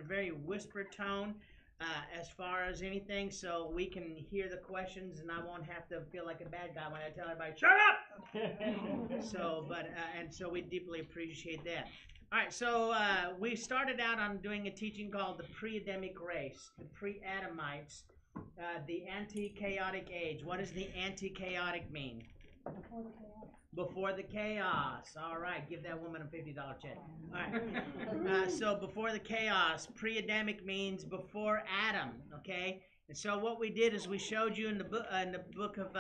a very whispered tone as far as anything, so we can hear the questions, and I won't have to feel like a bad guy when I tell everybody, shut up! So we deeply appreciate that. All right, so we started out on doing a teaching called the Pre-Adamic race, the Pre-Adamites, the anti-chaotic age. What does the anti-chaotic mean? Before the chaos. All right, give that woman a $50 check. All right. So before the chaos, pre-Adamic means before Adam. Okay. And so what we did is we showed you in the book of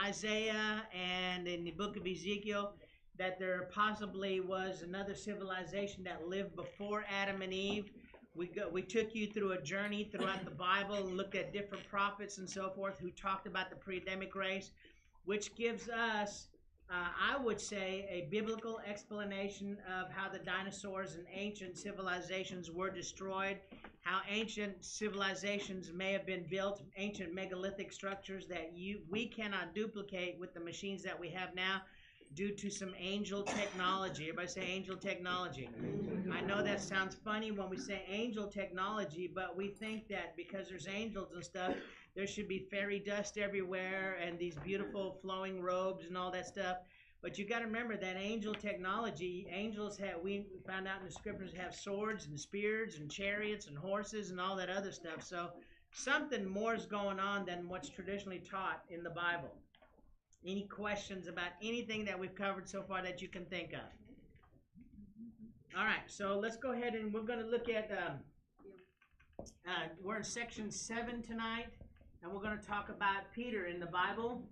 Isaiah and in the book of Ezekiel that there possibly was another civilization that lived before Adam and Eve. We took you through a journey throughout the Bible and looked at different prophets and so forth who talked about the pre-Adamic race, which gives us, I would say, a biblical explanation of how the dinosaurs and ancient civilizations were destroyed, how ancient civilizations may have been built, ancient megalithic structures that we cannot duplicate with the machines that we have now due to some angel technology. Everybody say angel technology. I know that sounds funny when we say angel technology, but we think that because there's angels and stuff, there should be fairy dust everywhere and these beautiful flowing robes and all that stuff. But you got to remember that angel technology, angels have, we found out in the scriptures, have swords and spears and chariots and horses and all that other stuff. So something more is going on than what's traditionally taught in the Bible. Any questions about anything that we've covered so far that you can think of? All right, so let's go ahead and we're going to look at, we're in section 7 tonight, and we're going to talk about Peter in the Bible.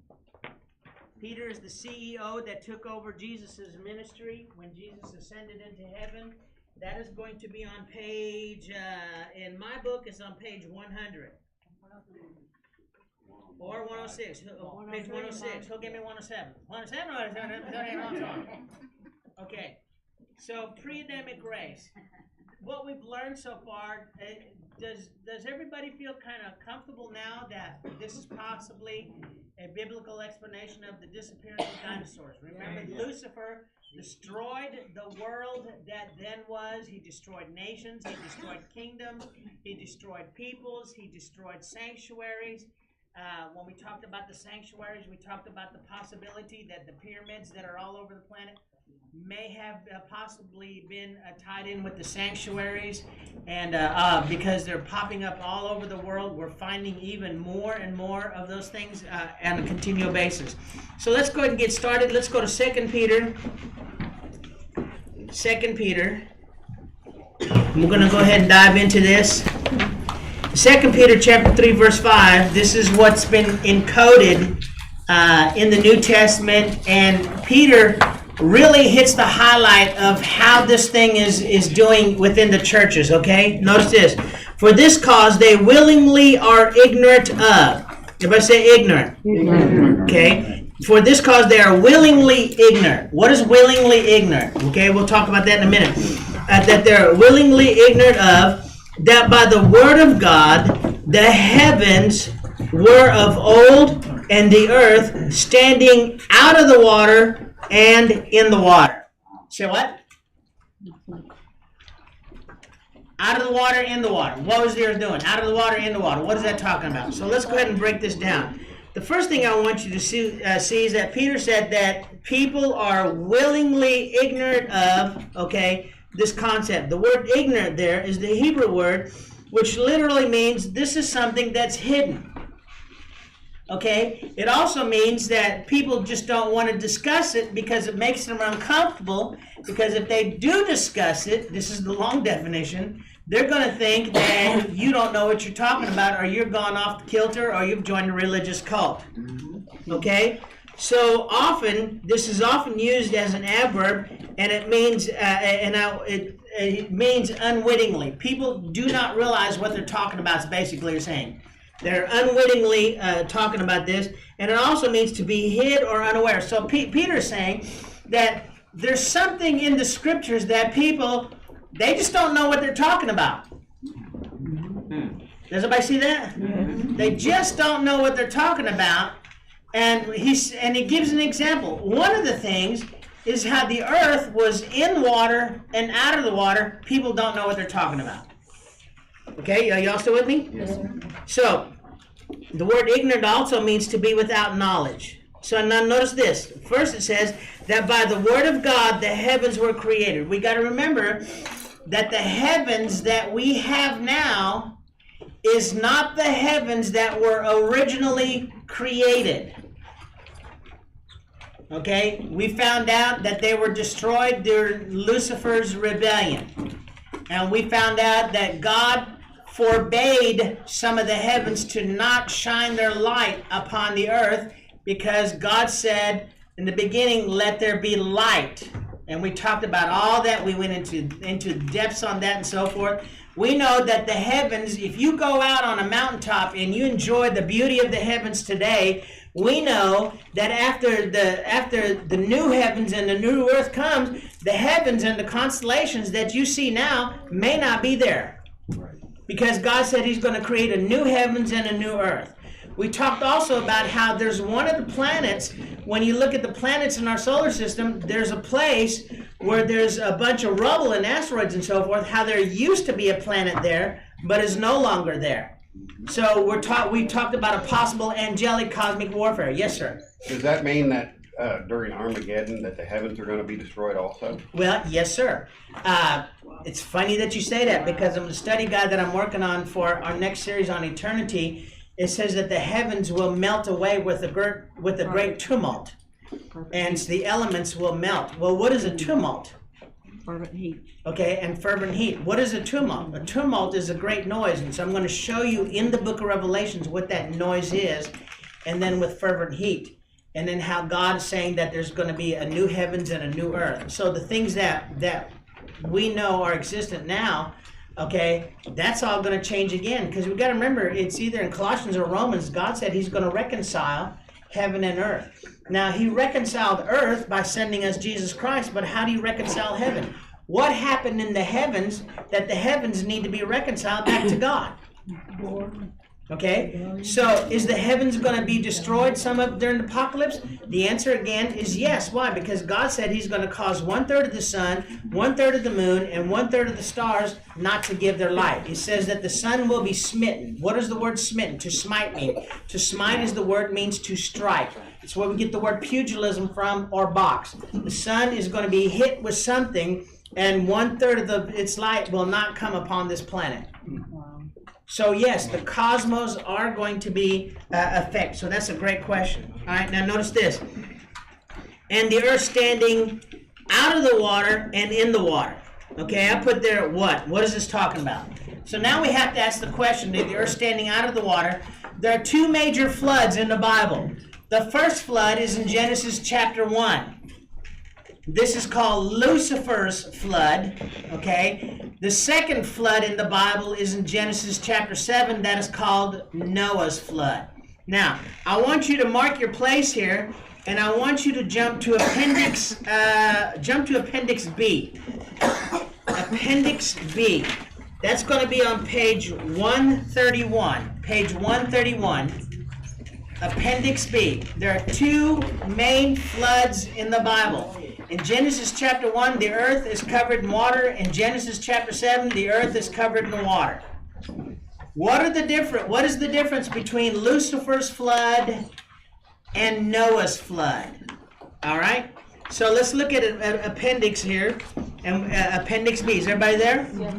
Peter is the CEO that took over Jesus' ministry when Jesus ascended into heaven. That is going to be on page, in my book, it's on page 100. Or 106. Page 106. Who'll give me 107? 107? Okay. So, pre-Adamic race. What we've learned so far, does everybody feel kind of comfortable now that this is possibly a biblical explanation of the disappearance of dinosaurs? Remember, Lucifer destroyed the world that then was. He destroyed nations. He destroyed kingdoms. He destroyed peoples. He destroyed sanctuaries. When we talked about the sanctuaries, we talked about the possibility that the pyramids that are all over the planet may have possibly been tied in with the sanctuaries. And because they're popping up all over the world, we're finding even more and more of those things on a continual basis. So let's go ahead and get started. Let's go to 2 Peter. 2 Peter. We're going to go ahead and dive into this. 2 Peter chapter 3, verse 5, this is what's been encoded in the New Testament, and Peter really hits the highlight of how this thing is doing within the churches, okay? Notice this. For this cause they willingly are ignorant of. Everybody say ignorant. Okay? For this cause they are willingly ignorant. What is willingly ignorant? Okay, we'll talk about that in a minute. That they're willingly ignorant of, that by the word of God the heavens were of old, and the earth standing out of the water and in the water. Say what? Out of the water, in the water. What was the earth doing? Out of the water, in the water. What is that talking about? So let's go ahead and break this down. The first thing I want you to see is that Peter said that people are willingly ignorant of, okay, this concept. The word ignorant there is the Hebrew word, which literally means this is something that's hidden. Okay? It also means that people just don't want to discuss it because it makes them uncomfortable, because if they do discuss it, this is the long definition, they're going to think that you don't know what you're talking about, or you're gone off the kilter, or you've joined a religious cult. Okay? So often, this is often used as an adverb, and it means it means unwittingly. People do not realize what they're talking about, is basically what you're saying. They're unwittingly talking about this, and it also means to be hid or unaware. So Peter's saying that there's something in the scriptures that people, they just don't know what they're talking about. Does everybody see that? They just don't know what they're talking about. And he gives an example. One of the things is how the earth was in water and out of the water. People don't know what they're talking about. Okay, are y'all still with me? Yes, sir. So, the word ignorant also means to be without knowledge. So now notice this. First it says that by the word of God the heavens were created. We got to remember that the heavens that we have now is not the heavens that were originally created. Okay? We found out that they were destroyed during Lucifer's rebellion. And we found out that God forbade some of the heavens to not shine their light upon the earth, because God said in the beginning, let there be light. And we talked about all that. We went into depths on that and so forth. We know that the heavens, if you go out on a mountaintop and you enjoy the beauty of the heavens today, we know that after the new heavens and the new earth comes, the heavens and the constellations that you see now may not be there. Because God said he's going to create a new heavens and a new earth. We talked also about how there's one of the planets, when you look at the planets in our solar system, there's a place where there's a bunch of rubble and asteroids and so forth, how there used to be a planet there, but is no longer there. So we talked about a possible angelic cosmic warfare. Yes, sir? Does that mean that during Armageddon that the heavens are going to be destroyed also? Well, yes, sir. It's funny that you say that, because in the study guide that I'm working on for our next series on eternity, it says that the heavens will melt away with a great tumult, and the elements will melt. Well, what is a tumult? Fervent heat. Okay, and fervent heat. What is a tumult? A tumult is a great noise, and so I'm going to show you in the book of Revelations what that noise is, and then with fervent heat, and then how God is saying that there's going to be a new heavens and a new earth. So the things that we know are existent now, okay, that's all going to change again, because we've got to remember, it's either in Colossians or Romans, God said he's going to reconcile heaven and earth. Now, he reconciled earth by sending us Jesus Christ, but how do you reconcile heaven? What happened in the heavens that the heavens need to be reconciled back to God? Okay, so is the heavens going to be destroyed during the apocalypse? The answer again is yes. Why? Because God said he's going to cause 1/3 of the sun, 1/3 of the moon, and 1/3 of the stars not to give their light. He says that the sun will be smitten. What does the word smitten? To smite mean? To smite is the word means to strike. It's where we get the word pugilism from, or box. The sun is going to be hit with something, and 1/3 of its light will not come upon this planet. So yes, the cosmos are going to be affected. So that's a great question. All right, now notice this. And the earth standing out of the water and in the water. Okay, I put there what? What is this talking about? So now we have to ask the question, the earth standing out of the water. There are two major floods in the Bible. The first flood is in Genesis chapter 1. This is called Lucifer's flood, okay? The second flood in the Bible is in Genesis chapter 7. That is called Noah's flood. Now, I want you to mark your place here, and I want you to jump to Appendix B. Appendix B. That's going to be on page 131. Page 131. Appendix B. There are two main floods in the Bible. In Genesis chapter 1, the earth is covered in water. In Genesis chapter 7, the earth is covered in water. What is the difference between Lucifer's flood and Noah's flood? All right? So let's look at an appendix here. Appendix B. Is everybody there? Yeah.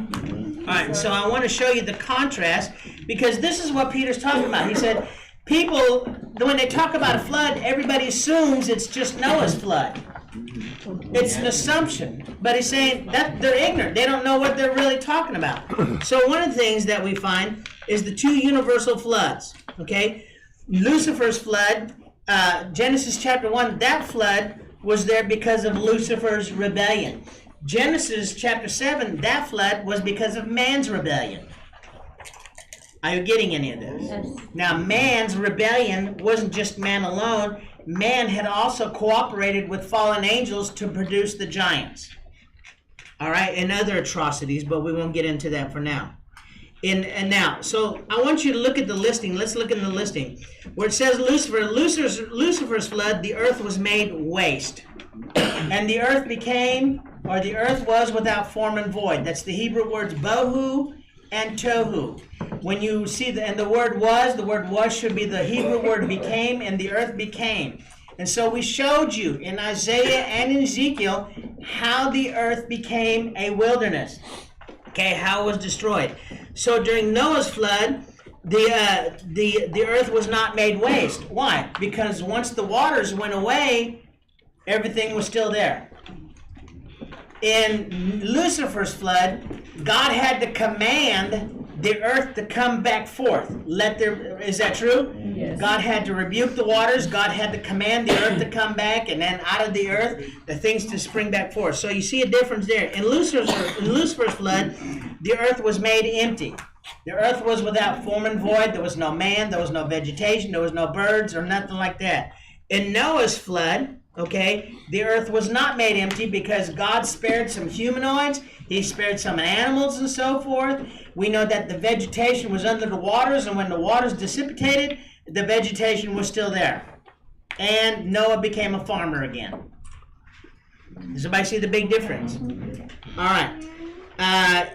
All right. So I want to show you the contrast, because this is what Peter's talking about. He said, people, when they talk about a flood, everybody assumes it's just Noah's flood. It's an assumption, but he's saying that they're ignorant. They don't know what they're really talking about. So one of the things that we find is the two universal floods. Okay, Lucifer's flood, Genesis chapter 1, that flood was there because of Lucifer's rebellion. Genesis chapter 7, that flood was because of man's rebellion. Are you getting any of this? Yes. Now, man's rebellion wasn't just man alone. Man had also cooperated with fallen angels to produce the giants. All right, and other atrocities, but we won't get into that for now. So I want you to look at the listing. Let's look at the listing. Where it says Lucifer's flood, the earth was made waste. And the earth was without form and void. That's the Hebrew words bohu and tohu. When you see the word was should be the Hebrew word became, and the earth became. And so we showed you in Isaiah and in Ezekiel how the earth became a wilderness. Okay, how it was destroyed. So during Noah's flood, the earth was not made waste. Why? Because once the waters went away, everything was still there. In Lucifer's flood, God had to command the earth to come back forth. Is that true? Yes. God had to rebuke the waters. God had to command the earth to come back, and then out of the earth, the things to spring back forth. So you see a difference there. In Lucifer's flood, the earth was made empty. The earth was without form and void. There was no man. There was no vegetation. There was no birds or nothing like that. In Noah's flood, okay, the earth was not made empty because God spared some humanoids. He spared some animals and so forth. We know that the vegetation was under the waters, and when the waters dissipated, the vegetation was still there. And Noah became a farmer again. Does everybody see the big difference? All right.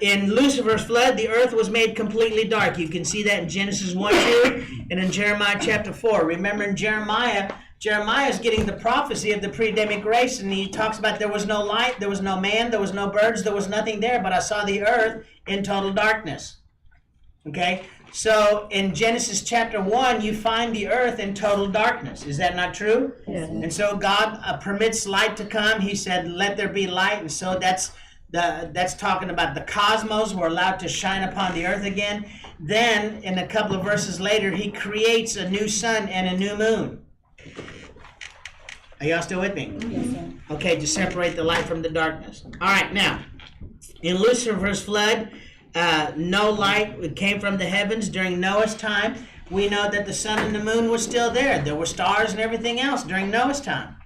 In Lucifer's flood, the earth was made completely dark. You can see that in Genesis 1:2 and in Jeremiah chapter 4. Remember in Jeremiah is getting the prophecy of the pre-Adamic race, and he talks about there was no light, there was no man, there was no birds, there was nothing there, but I saw the earth in total darkness. Okay? So in Genesis chapter 1, you find the earth in total darkness. Is that not true? Yes. And so God permits light to come. He said, let there be light. And so that's talking about the cosmos were allowed to shine upon the earth again. Then, in a couple of verses later, he creates a new sun and a new moon. Are y'all still with me? Yes, sir. Okay, to separate the light from the darkness. All right, now, in Lucifer's flood, no light came from the heavens during Noah's time. We know that the sun and the moon were still there. There were stars and everything else during Noah's time.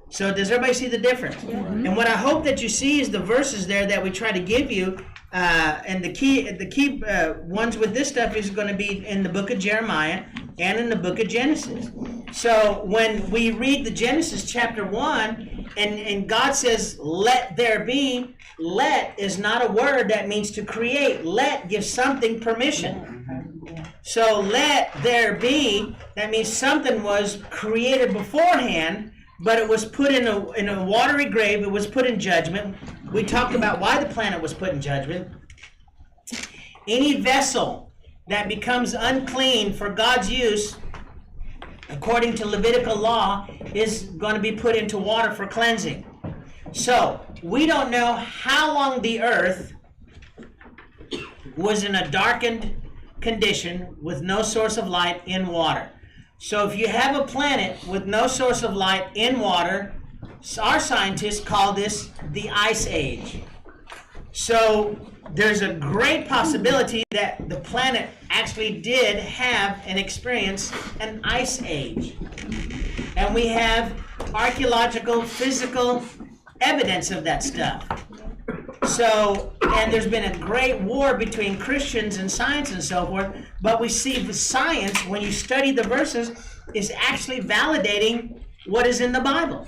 So does everybody see the difference? Yeah. And what I hope that you see is the verses there that we try to give you. And the key ones with this stuff is going to be in the book of Jeremiah and in the book of Genesis. So when we read the Genesis chapter 1 and God says, let there be, let is not a word that means to create. Let gives something permission. So let there be, that means something was created beforehand, but it was put in a watery grave. It was put in judgment. We talked about why the planet was put in judgment. Any vessel that becomes unclean for God's use, according to Levitical law, is going to be put into water for cleansing. So, we don't know how long the earth was in a darkened condition with no source of light in water. So if you have a planet with no source of light in water, our scientists call this the Ice Age. So there's a great possibility that the planet actually did have and experience an Ice Age. And we have archaeological, physical evidence of that stuff. So, and there's been a great war between Christians and science and so forth, but we see the science, when you study the verses, is actually validating what is in the Bible.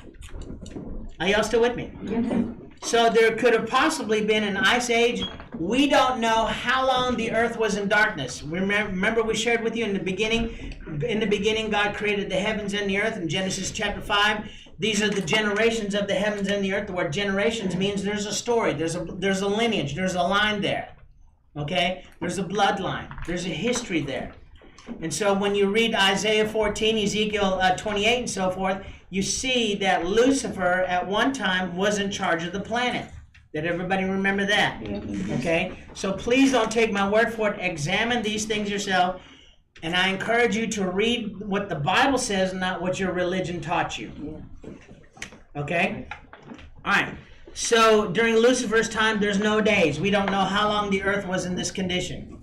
Are y'all still with me? Yes. So there could have possibly been an ice age. We don't know how long the earth was in darkness. Remember we shared with you in the beginning God created the heavens and the earth in Genesis chapter 5. These are the generations of the heavens and the earth. The word generations means there's a story, there's a lineage, there's a line there. Okay? There's a bloodline. There's a history there. And so when you read Isaiah 14, Ezekiel 28 and so forth, you see that Lucifer at one time was in charge of the planet. Did everybody remember that? Yeah. Okay? So please don't take my word for it. Examine these things yourself. And I encourage you to read what the Bible says, not what your religion taught you. Okay? All right. So during Lucifer's time, there's no days. We don't know how long the earth was in this condition.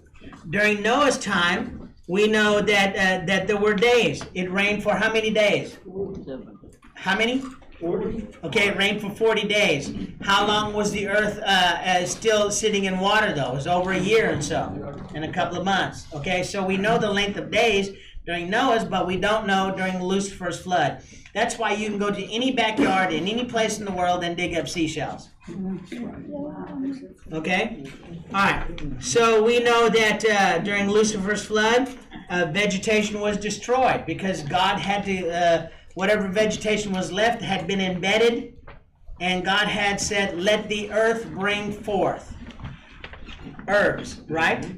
During Noah's time, we know that there were days. It rained for how many days? 47. How many? 40. Okay, it rained for 40 days. How long was the earth still sitting in water, though? It was over a year and so, and a couple of months. Okay, so we know the length of days. during Noah's, but we don't know during Lucifer's flood. That's why you can go to any backyard in any place in the world and dig up seashells. Okay? All right. So we know that during Lucifer's flood, vegetation was destroyed because God had to, whatever vegetation was left had been embedded, and God had said, let the earth bring forth herbs, right?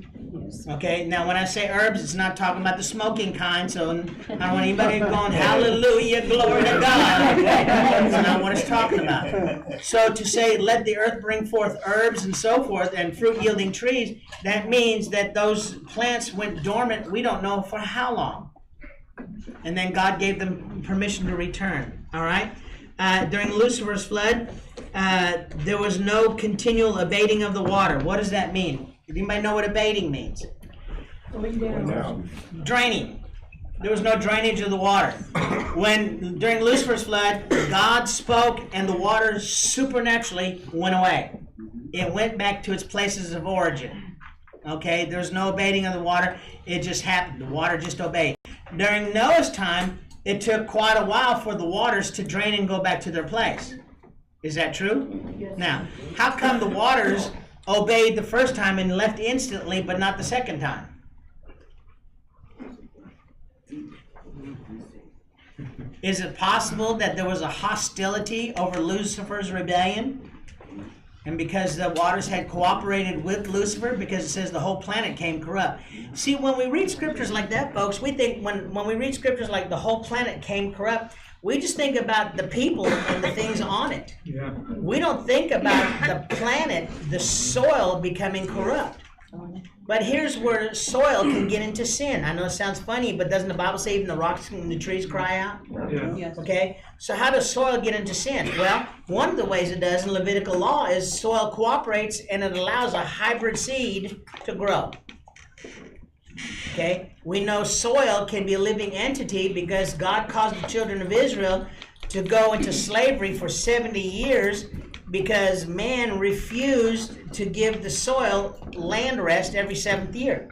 Okay, now when I say herbs, it's not talking about the smoking kind, so I don't want anybody going, hallelujah, glory to God. Okay? That's not what it's talking about. So to say, let the earth bring forth herbs and so forth, and fruit-yielding trees, that means that those plants went dormant, we don't know for how long. And then God gave them permission to return, all right? During Lucifer's flood, there was no continual abating of the water. What does that mean? Does anybody know what abating means? Draining. There was no drainage of the water. During Lucifer's flood, God spoke and the water supernaturally went away. It went back to its places of origin. Okay, there's no abating of the water. It just happened. The water just obeyed. During Noah's time, it took quite a while for the waters to drain and go back to their place. Is that true? Yes. Now, how come the waters obeyed the first time and left instantly, but not the second time? Is it possible that there was a hostility over Lucifer's rebellion? And because the waters had cooperated with Lucifer, because it says the whole planet came corrupt. See, when we read scriptures like that, folks, we think when we read scriptures like the whole planet came corrupt, we just think about the people and the things on it. Yeah. We don't think about the planet, the soil becoming corrupt. But here's where soil can get into sin. I know it sounds funny, but doesn't the Bible say even the rocks and the trees cry out? Yeah. Yes. Okay? So how does soil get into sin? Well, one of the ways it does in Levitical law is soil cooperates and it allows a hybrid seed to grow. Okay? We know soil can be a living entity because God caused the children of Israel to go into slavery for 70 years because man refused to give the soil land rest every 7th year.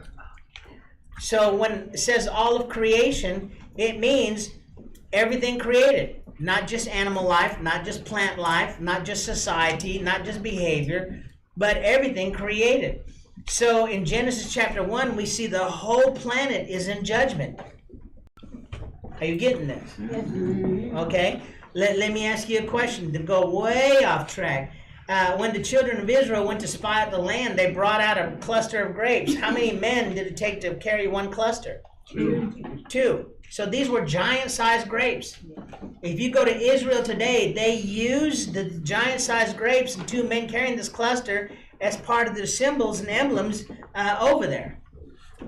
So when it says all of creation, it means everything created. Not just animal life, not just plant life, not just society, not just behavior, but everything created. So in Genesis chapter 1, we see the whole planet is in judgment. Are you getting this? Okay. Let me ask you a question to go way off track. When the children of Israel went to spy out the land, they brought out a cluster of grapes. How many men did it take to carry one cluster? Two. So these were giant-sized grapes. If you go to Israel today, they use the giant-sized grapes and 2 men carrying this cluster as part of their symbols and emblems over there.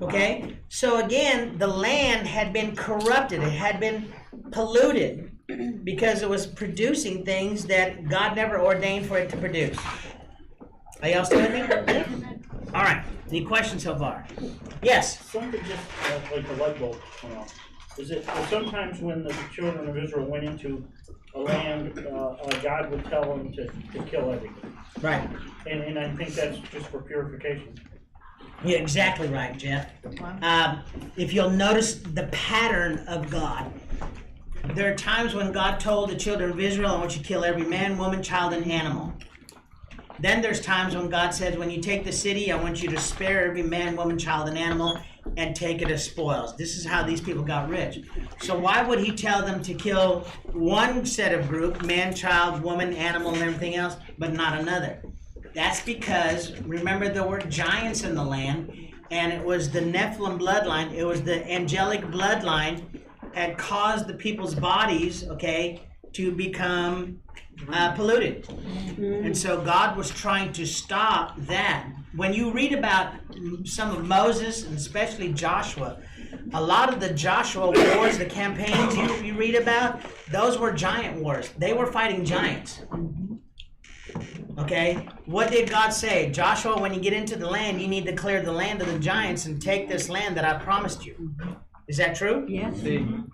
Okay? So again, the land had been corrupted. It had been polluted because it was producing things that God never ordained for it to produce. Are y'all still with me? All right. Any questions so far? Yes? Something just like the light bulb went off. Is it sometimes when the children of Israel went into a land, God would tell them to kill everything? Right. And I think that's just for purification. You're exactly right, Jeff. If you'll notice the pattern of God, there are times when God told the children of Israel, I want you to kill every man, woman, child, and animal. Then there's times when God says, when you take the city, I want you to spare every man, woman, child, and animal and take it as spoils. This is how these people got rich. So why would he tell them to kill one set of group, man, child, woman, animal, and everything else, but not another? That's because, remember, there were giants in the land, and it was the Nephilim bloodline, it was the angelic bloodline had caused the people's bodies, okay, to become polluted. And so God was trying to stop that. When you read about some of Moses, and especially Joshua, a lot of the Joshua wars, the campaigns you read about, those were giant wars. They were fighting giants. Okay? What did God say? Joshua, when you get into the land, you need to clear the land of the giants and take this land that I promised you. Is that true? Yes.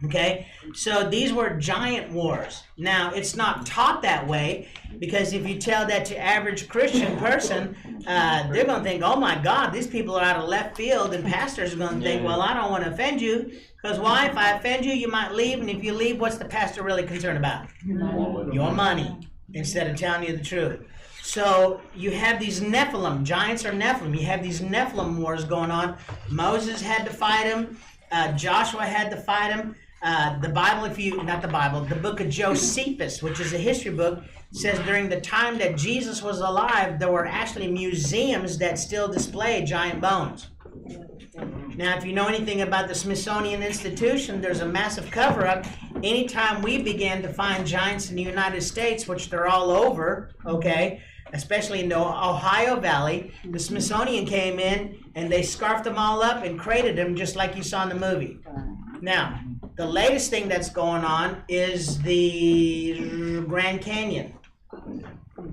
Okay, so these were giant wars. Now, it's not taught that way, because if you tell that to average Christian person, they're going to think, oh my God, these people are out of left field, and pastors are going to think, well, I don't want to offend you, because why? If I offend you, you might leave, and if you leave, what's the pastor really concerned about? Your money, instead of telling you the truth. So you have these Nephilim, giants are Nephilim. You have these Nephilim wars going on. Moses had to fight them. Joshua had to fight him. The Bible, the book of Josephus, which is a history book, says during the time that Jesus was alive, there were actually museums that still display giant bones. Now, if you know anything about the Smithsonian Institution, there's a massive cover-up. Anytime we began to find giants in the United States, which they're all over, okay, especially in the Ohio Valley, the Smithsonian came in and they scarfed them all up and crated them just like you saw in the movie. Now, the latest thing that's going on is the Grand Canyon.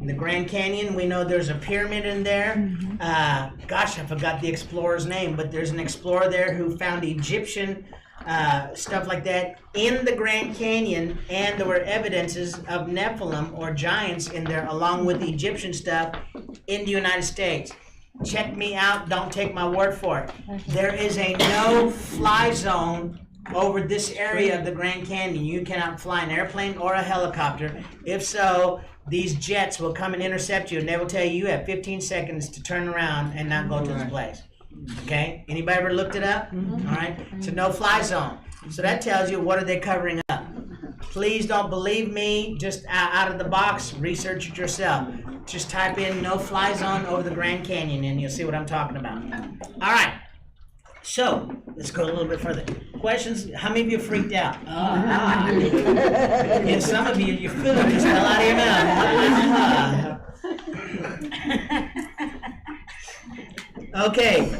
In the Grand Canyon, we know there's a pyramid in there. Gosh, I forgot the explorer's name, but there's an explorer there who found Egyptian stuff like that in the Grand Canyon, and there were evidences of Nephilim or giants in there along with the Egyptian stuff in the United States. Check me out, don't take my word for it. There is a no-fly zone over this area of the Grand Canyon. You cannot fly an airplane or a helicopter. If so, these jets will come and intercept you, and they will tell you have 15 seconds to turn around and not go to this place. Okay? Anybody ever looked it up? All right? It's a no-fly zone. So that tells you what are they covering up. Please don't believe me. Just out of the box, research it yourself. Just type in no-fly zone over the Grand Canyon, and you'll see what I'm talking about. All right. So, let's go a little bit further. Questions? How many of you freaked out? And some of you, your food just fell out of your mouth. Okay.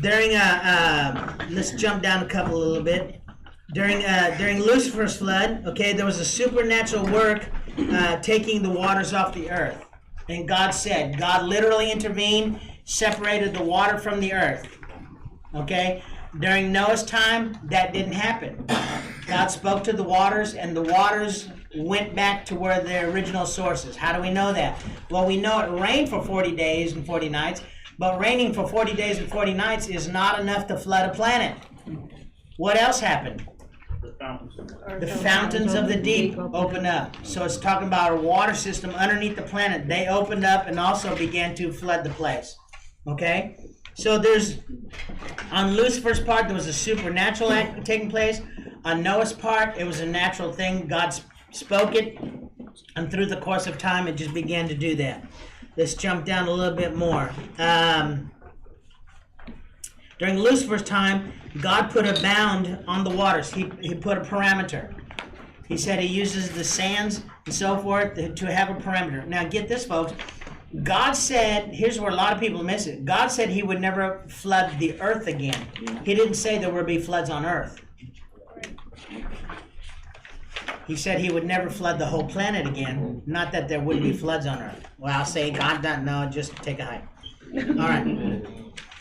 During, let's jump down a couple a little bit. During Lucifer's flood, okay, there was a supernatural work taking the waters off the earth. And God literally intervened, separated the water from the earth. Okay? During Noah's time, that didn't happen. God spoke to the waters, and the waters went back to where their original sources. How do we know that? Well, we know it rained for 40 days and 40 nights, but raining for 40 days and 40 nights is not enough to flood a planet. What else happened? The fountains of the deep opened up. So it's talking about a water system underneath the planet. They opened up and also began to flood the place. Okay? So on Lucifer's part, there was a supernatural act taking place. On Noah's part, it was a natural thing. God spoke it, and through the course of time, it just began to do that. Let's jump down a little bit more. During Lucifer's time, God put a bound on the waters. He put a parameter. He said he uses the sands and so forth to have a parameter. Now get this, folks. God said, here's where a lot of people miss it. God said he would never flood the earth again. He didn't say there would be floods on earth. He said he would never flood the whole planet again. Not that there wouldn't be floods on earth. Well, I'll say God doesn't know, just take a hike. All right.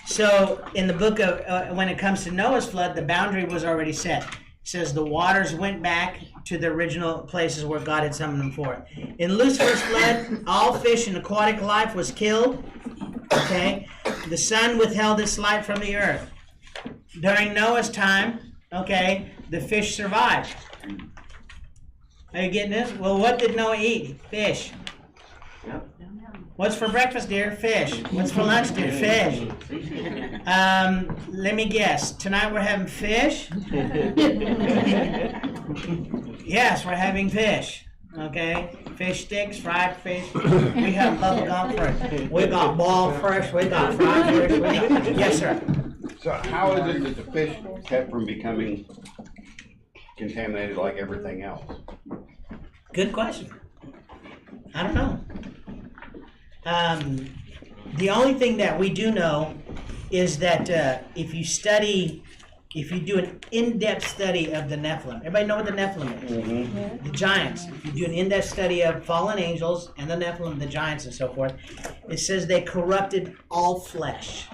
So in the book of, when it comes to Noah's flood, the boundary was already set. It says the waters went back to the original places where God had summoned them for. In Lucifer's flood, all fish and aquatic life was killed. Okay? The sun withheld its light from the earth. During Noah's time, okay, the fish survived. Are you getting this? Well, what did Noah eat? Fish. What's for breakfast, dear? Fish. What's for lunch, dear? Fish. Let me guess. Tonight we're having fish? Yes, we're having fish. Okay? Fish sticks, fried fish. We have bubble gum fish. We got boiled fish. We got fried fish. Yes, sir. So how is it that the fish kept from becoming contaminated like everything else? Good question. I don't know. The only thing that we do know is that if you do an in-depth study of the Nephilim, everybody know what the Nephilim is? Mm-hmm. The giants. If you do an in-depth study of fallen angels and the Nephilim, the giants and so forth, it says they corrupted all flesh.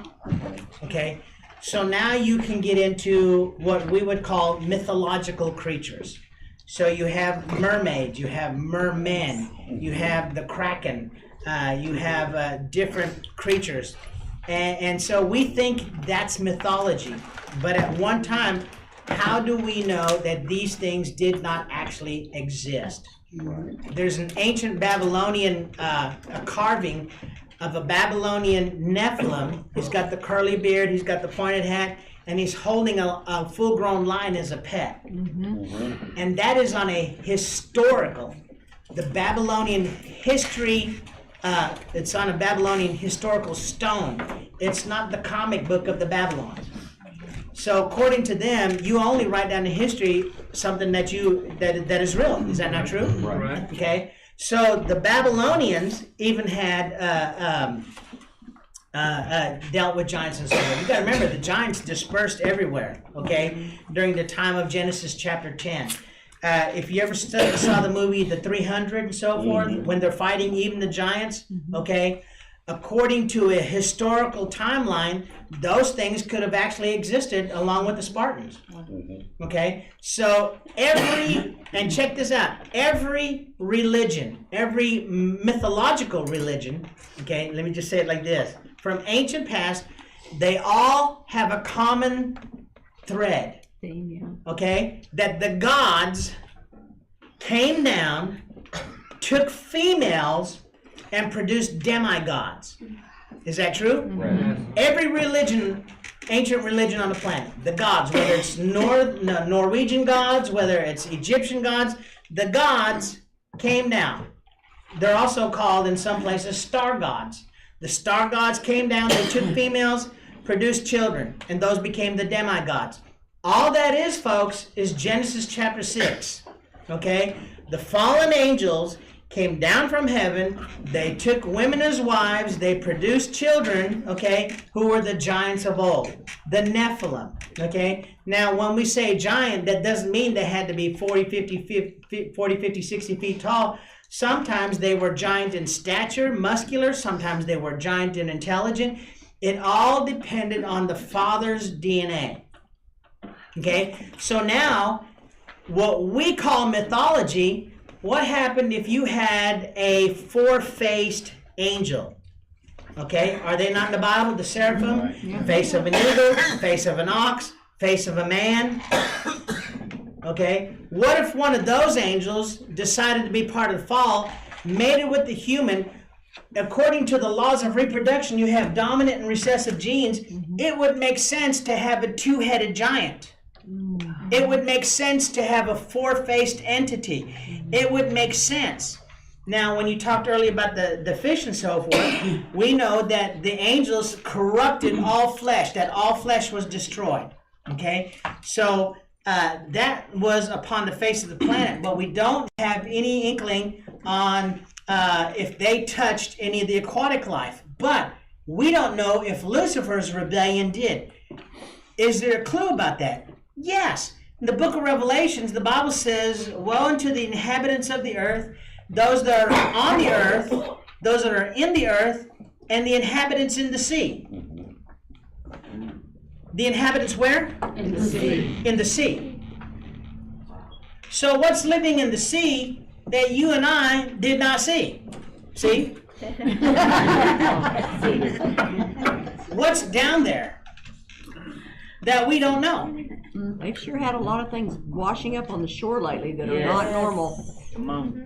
Okay? So now you can get into what we would call mythological creatures. So you have mermaids, you have mermen, you have the kraken, you have different creatures. And so we think that's mythology. But at one time, how do we know that these things did not actually exist? There's an ancient Babylonian carving of a Babylonian Nephilim. He's got the curly beard, he's got the pointed hat, and he's holding a full-grown lion as a pet. And that is on a historical, the Babylonian history, it's on a Babylonian historical stone. It's not the comic book of the Babylons. So according to them, you only write down in history something that is real. Is that not true? Right. Okay. So the Babylonians even had dealt with giants and so on. You got to remember, the giants dispersed everywhere. Okay, during the time of Genesis chapter 10. If you ever saw the movie The 300 and so forth, when they're fighting even the giants, okay, according to a historical timeline, those things could have actually existed along with the Spartans. Okay, so and check this out, every religion, every mythological religion, okay, let me just say it like this, from ancient past, they all have a common thread. Okay, that the gods came down, took females, and produced demigods. Is that true? Right. Every religion, ancient religion on the planet, the gods, whether it's Norwegian gods, whether it's Egyptian gods, the gods came down. They're also called in some places star gods. The star gods came down, they took females, produced children, and those became the demigods. All that is, folks, is Genesis chapter 6, okay? The fallen angels came down from heaven, they took women as wives, they produced children, okay, who were the giants of old, the Nephilim, okay? Now, when we say giant, that doesn't mean they had to be 40, 50, 60 feet tall. Sometimes they were giant in stature, muscular, sometimes they were giant in intelligence. It all depended on the father's DNA. Okay, so now what we call mythology, what happened if you had a four-faced angel? Okay, are they not in the Bible? The seraphim, Right. face of an eagle, face of an ox, face of a man. Okay, what if one of those angels decided to be part of the fall, mated with the human? According to the laws of reproduction, you have dominant and recessive genes. It would make sense to have a two-headed giant. It would make sense to have a four-faced entity. It would make sense. Now, when you talked earlier about the fish and so forth, we know that the angels corrupted all flesh, that all flesh was destroyed. Okay? So that was upon the face of the planet, but we don't have any inkling on if they touched any of the aquatic life. But we don't know if Lucifer's rebellion did. Is there a clue about that? Yes. In the book of Revelations, the Bible says, woe unto the inhabitants of the earth, those that are on the earth, those that are in the earth, and the inhabitants in the sea. The inhabitants where? In the sea. In the sea. So what's living in the sea that you and I did not see? See? What's down there that we don't know? They've sure had a lot of things washing up on the shore lately that are not normal.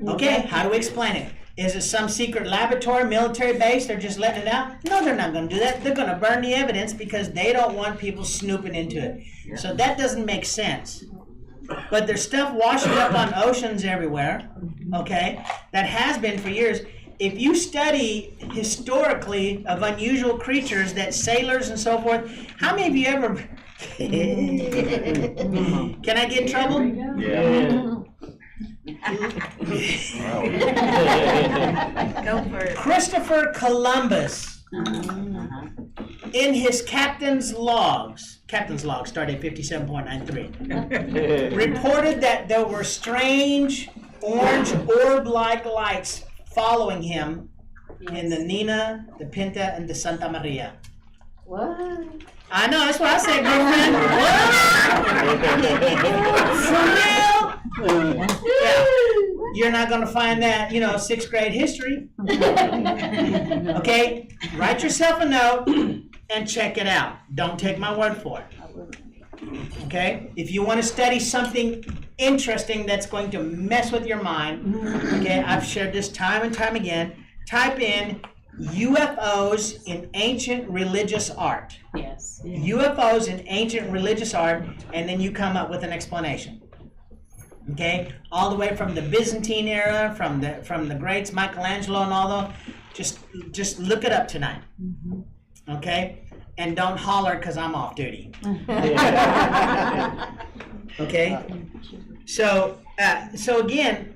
Okay, how do we explain it? Is it some secret laboratory, military base, they're just letting it out? No, they're not going to do that. They're going to burn the evidence because they don't want people snooping into it. So that doesn't make sense. But there's stuff washing up on oceans everywhere, okay, that has been for years. If you study historically of unusual creatures that sailors and so forth, how many of you ever... Can I get in trouble? Yeah. Go for it. Christopher Columbus, in his captain's logs started at 57.93, reported that there were strange orange orb-like lights following him in the Nina, the Pinta, and the Santa Maria. What? I know, that's what I said, girlfriend. For real? Yeah. You're not gonna find that, 6th grade history. Okay? Write yourself a note and check it out. Don't take my word for it. Okay? If you want to study something interesting that's going to mess with your mind, okay, I've shared this time and time again. Type in UFOs in ancient religious art. Yes. UFOs in ancient religious art, and then you come up with an explanation. Okay, all the way from the Byzantine era, from the greats, Michelangelo and all those. Just look it up tonight. Okay, and don't holler because I'm off duty. Okay, so again,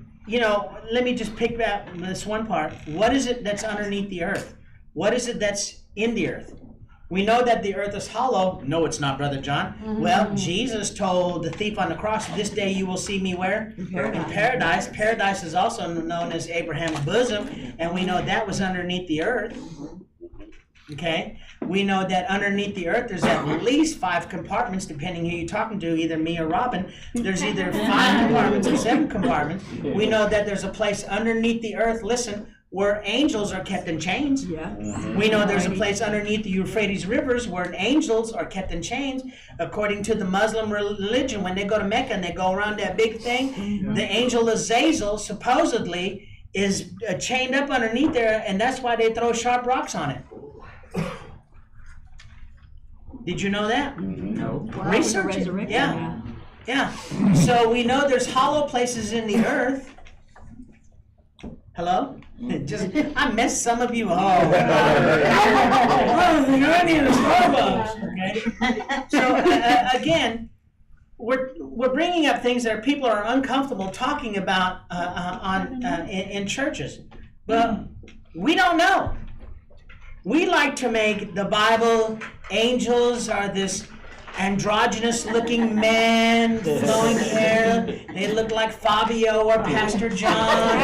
let me just pick up this one part. What is it that's underneath the earth? What is it that's in the earth? We know that the earth is hollow. No, it's not, Brother John. Well, Jesus told the thief on the cross, this day you will see me where? In paradise. Paradise is also known as Abraham's bosom, and we know that was underneath the earth. Okay? We know that underneath the earth there's at least 5 compartments, depending who you're talking to, either me or Robin. There's either 5 compartments or 7 compartments. We know that there's a place underneath the earth, listen, where angels are kept in chains. Yeah. We know there's a place underneath the Euphrates rivers where angels are kept in chains. According to the Muslim religion, when they go to Mecca and they go around that big thing, the angel Azazel supposedly is chained up underneath there, and that's why they throw sharp rocks on it. Did you know that? No. Research it. Yeah. So we know there's hollow places in the earth. Hello? I messed some of you up. I need a Starbucks. Okay. So again, we're bringing up things that people are uncomfortable talking about in churches. Well, we don't know. We like to make the Bible angels are this androgynous-looking men, flowing hair. They look like Fabio or Pastor John.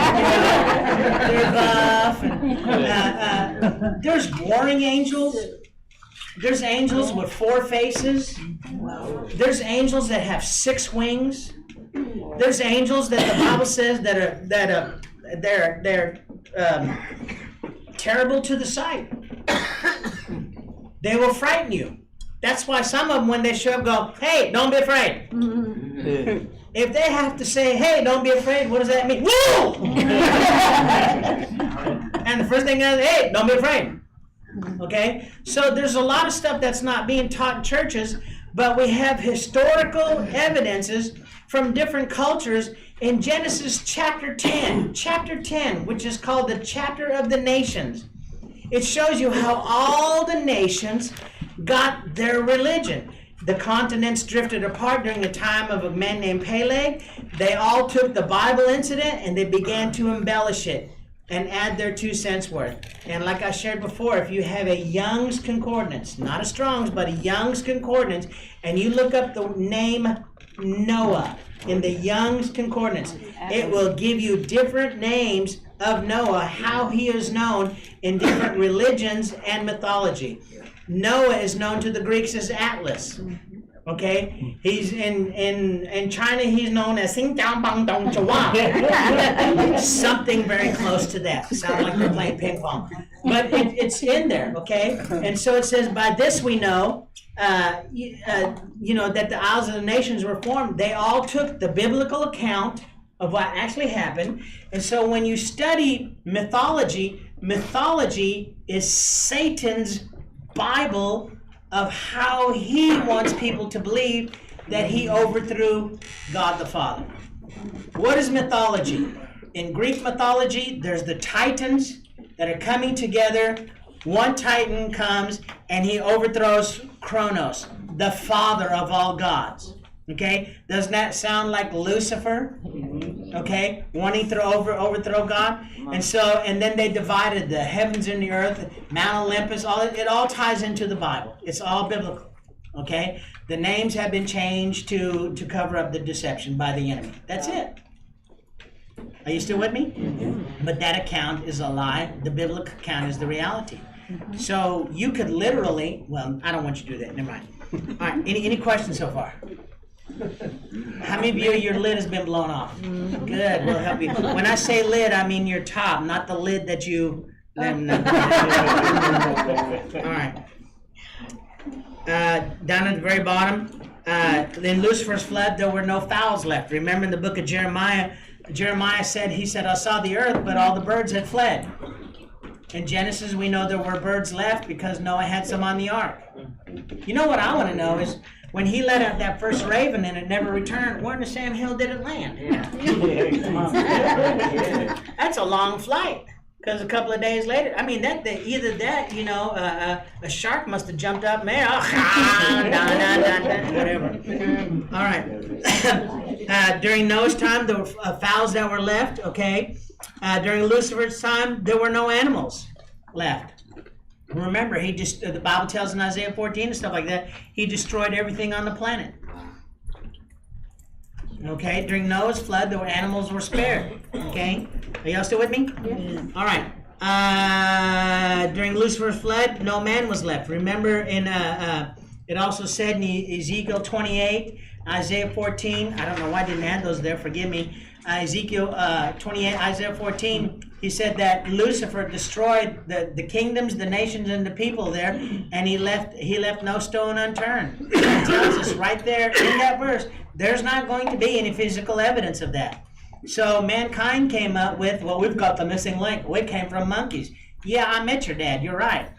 They're buff. And, there's warring angels. There's angels with 4 faces. There's angels that have 6 wings. There's angels that the Bible says they're terrible to the sight. They will frighten you. That's why some of them, when they show up, go, hey, don't be afraid. If they have to say, hey, don't be afraid, what does that mean? Woo! And the first thing is, hey, don't be afraid. Okay? So there's a lot of stuff that's not being taught in churches, but we have historical evidences from different cultures in Genesis chapter 10, which is called the chapter of the nations. It shows you how all the nations got their religion. The continents drifted apart during the time of a man named Peleg. They all took the Bible incident and they began to embellish it and add their 2 cents worth. And like I shared before, if you have a Young's Concordance, not a Strong's, but a Young's Concordance, and you look up the name Noah in the Young's Concordance, it will give you different names of Noah, how he is known in different religions and mythology. Noah is known to the Greeks as Atlas. Okay? He's in China, he's known as Sing Dang Bang Dong Chua. Something very close to that. Sound like they're playing ping pong. But it's in there, okay? And so it says, by this we know, that the Isles of the Nations were formed. They all took the biblical account of what actually happened. And so when you study mythology is Satan's Bible of how he wants people to believe that he overthrew God the Father. What is mythology? In Greek mythology, there's the Titans that are coming together. One Titan comes and he overthrows Kronos, the father of all gods. Okay? Doesn't that sound like Lucifer? Okay? Wanting to overthrow God? And then they divided the heavens and the earth, Mount Olympus, it all ties into the Bible. It's all biblical. Okay? The names have been changed to cover up the deception by the enemy. That's it. Are you still with me? But that account is a lie. The biblical account is the reality. So you could literally, well, I don't want you to do that, never mind. All right, any questions so far? How many of you, your lid has been blown off? Good, we'll help you. When I say lid, I mean your top, not the lid that you... All right. Down at the very bottom, in Lucifer's flood, there were no fowls left. Remember in the book of Jeremiah, Jeremiah said, he said, I saw the earth, but all the birds had fled. In Genesis, we know there were birds left because Noah had some on the ark. You know what I want to know is, when he let out that first raven and it never returned, where in the Sam Hill did it land? That's a long flight. Because a couple of days later, I mean, either that, you know, a shark must have jumped up, man, whatever. All right. During Noah's time, there were fowls that were left, okay? During Lucifer's time, there were no animals left. Remember, the Bible tells in Isaiah 14 and stuff like that, he destroyed everything on the planet. Okay, during Noah's flood, the animals were spared. Okay, are y'all still with me? Yes. All right. During Lucifer's flood, no man was left. Remember, it also said in Ezekiel 28, Isaiah 14. I don't know why I didn't add those there. Forgive me. Ezekiel 28, Isaiah 14. He said that Lucifer destroyed the kingdoms, the nations, and the people there, and he left no stone unturned. It tells us right there in that verse, there's not going to be any physical evidence of that. So mankind came up with, well, we've got the missing link. We came from monkeys. Yeah, I met your dad. You're right.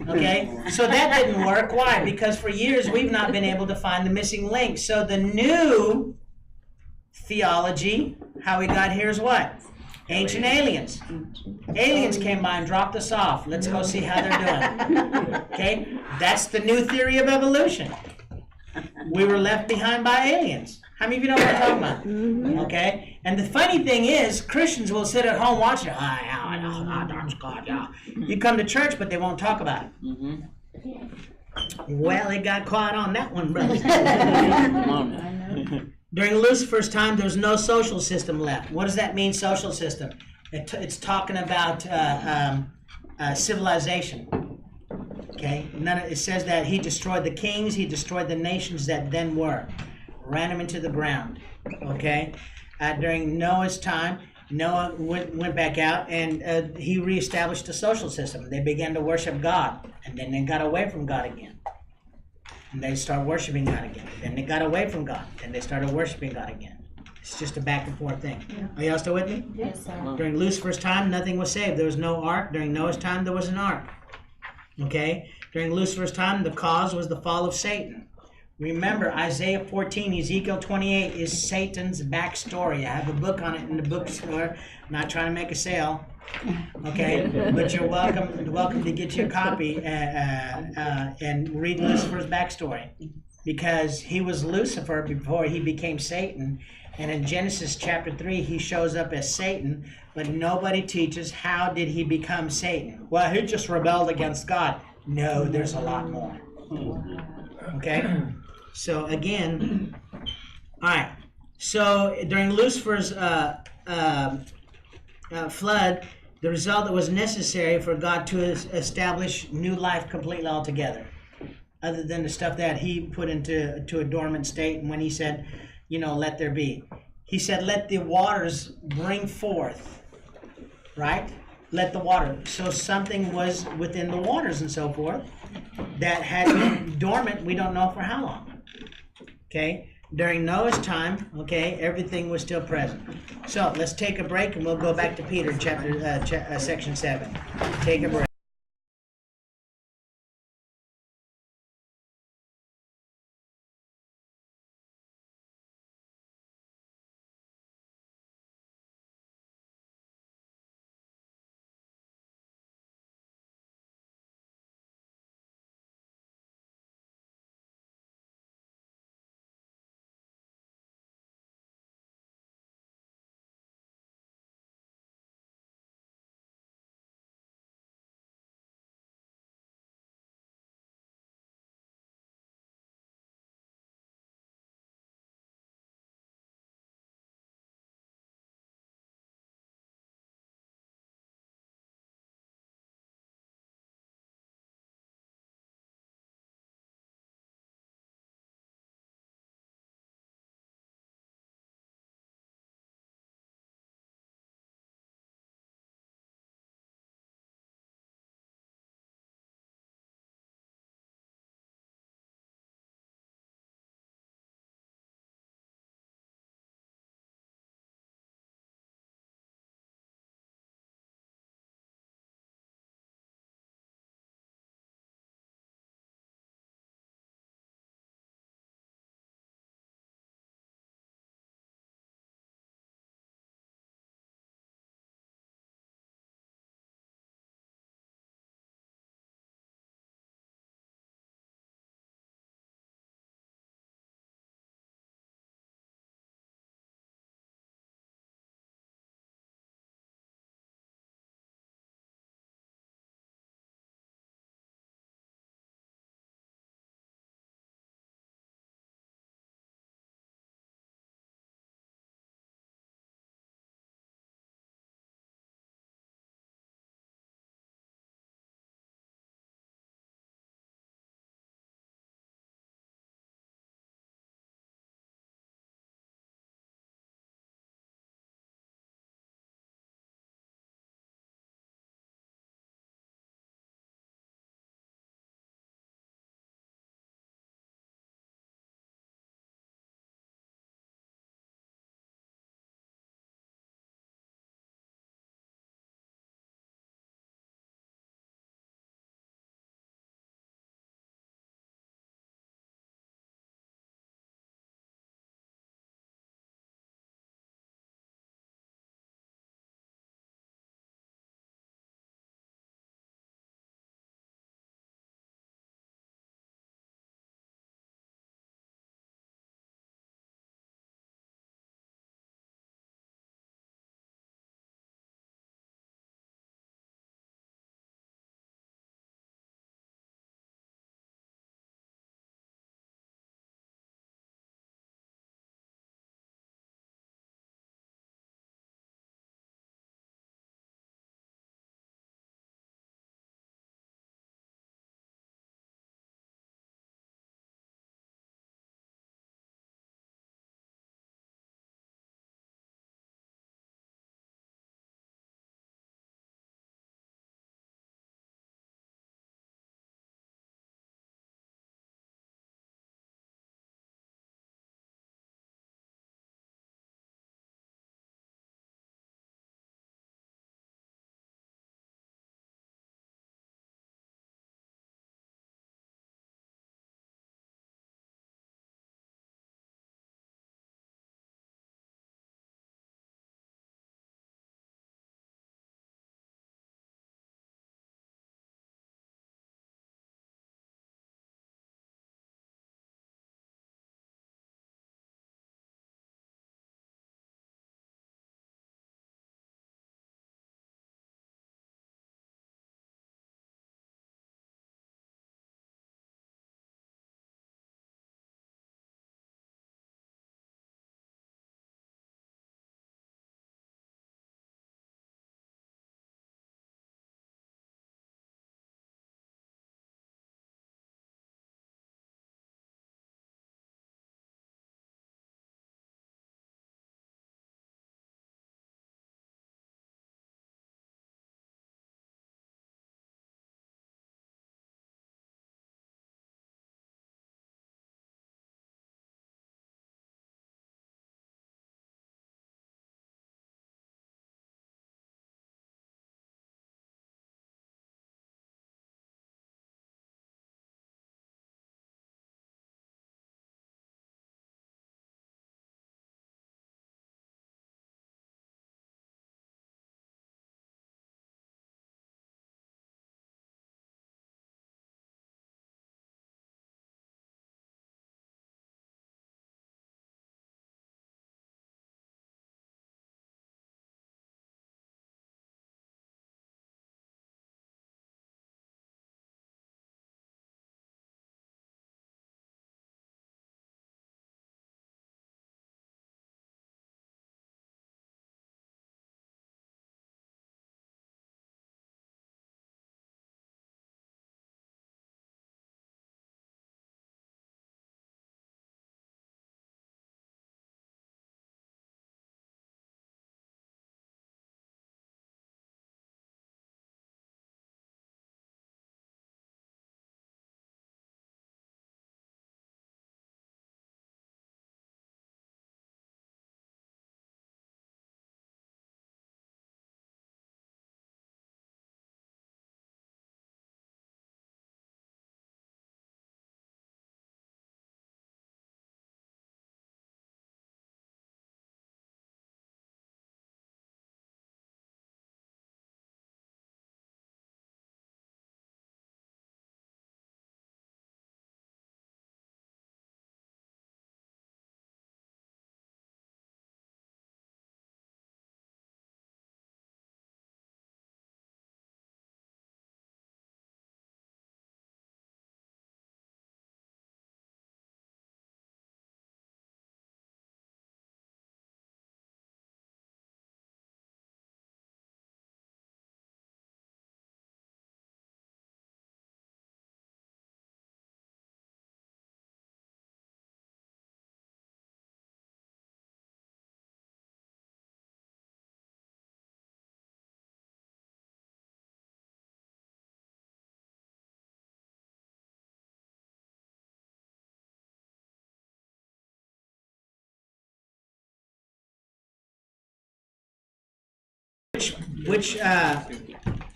Okay, so that didn't work. Why? Because for years we've not been able to find the missing link. So the new theology, how we got here is what? Ancient aliens. Aliens came by and dropped us off. Let's go see how they're doing. Okay, that's the new theory of evolution. We were left behind by aliens. How many of you know what I'm talking about? Okay, and the funny thing is, Christians will sit at home watching. You come to church, but they won't talk about it. Well, it got quiet on that one, brother. During Lucifer's time, there was no social system left. What does that mean, social system? It's talking about civilization. Okay, it says that he destroyed the kings, he destroyed the nations that then were, ran them into the ground. Okay, during Noah's time, Noah went back out and he reestablished a social system. They began to worship God, and then they got away from God again. And they started worshiping God again. Then they got away from God, and they started worshiping God again. It's just a back and forth thing. Yeah. Are y'all still with me? Yes, sir. During Lucifer's time, nothing was saved. There was no ark. During Noah's time, there was an ark. Okay? During Lucifer's time, the cause was the fall of Satan. Remember, Isaiah 14, Ezekiel 28 is Satan's backstory. I have a book on it in the bookstore. I'm not trying to make a sale. Okay? But you're welcome to get your copy and read Lucifer's backstory. Because he was Lucifer before he became Satan. And in Genesis chapter 3, he shows up as Satan, but nobody teaches how did he become Satan. Well, he just rebelled against God. No, there's a lot more. Okay? So again, all right. So during Lucifer's flood, the result that was necessary for God to establish new life completely altogether, other than the stuff that he put into a dormant state, and when he said, you know, let there be. He said, let the waters bring forth, right? Let the water. So something was within the waters and so forth that had been dormant, we don't know for how long. Okay? During Noah's time, okay, everything was still present. So let's take a break and we'll go back to Peter, section 7. Take a break.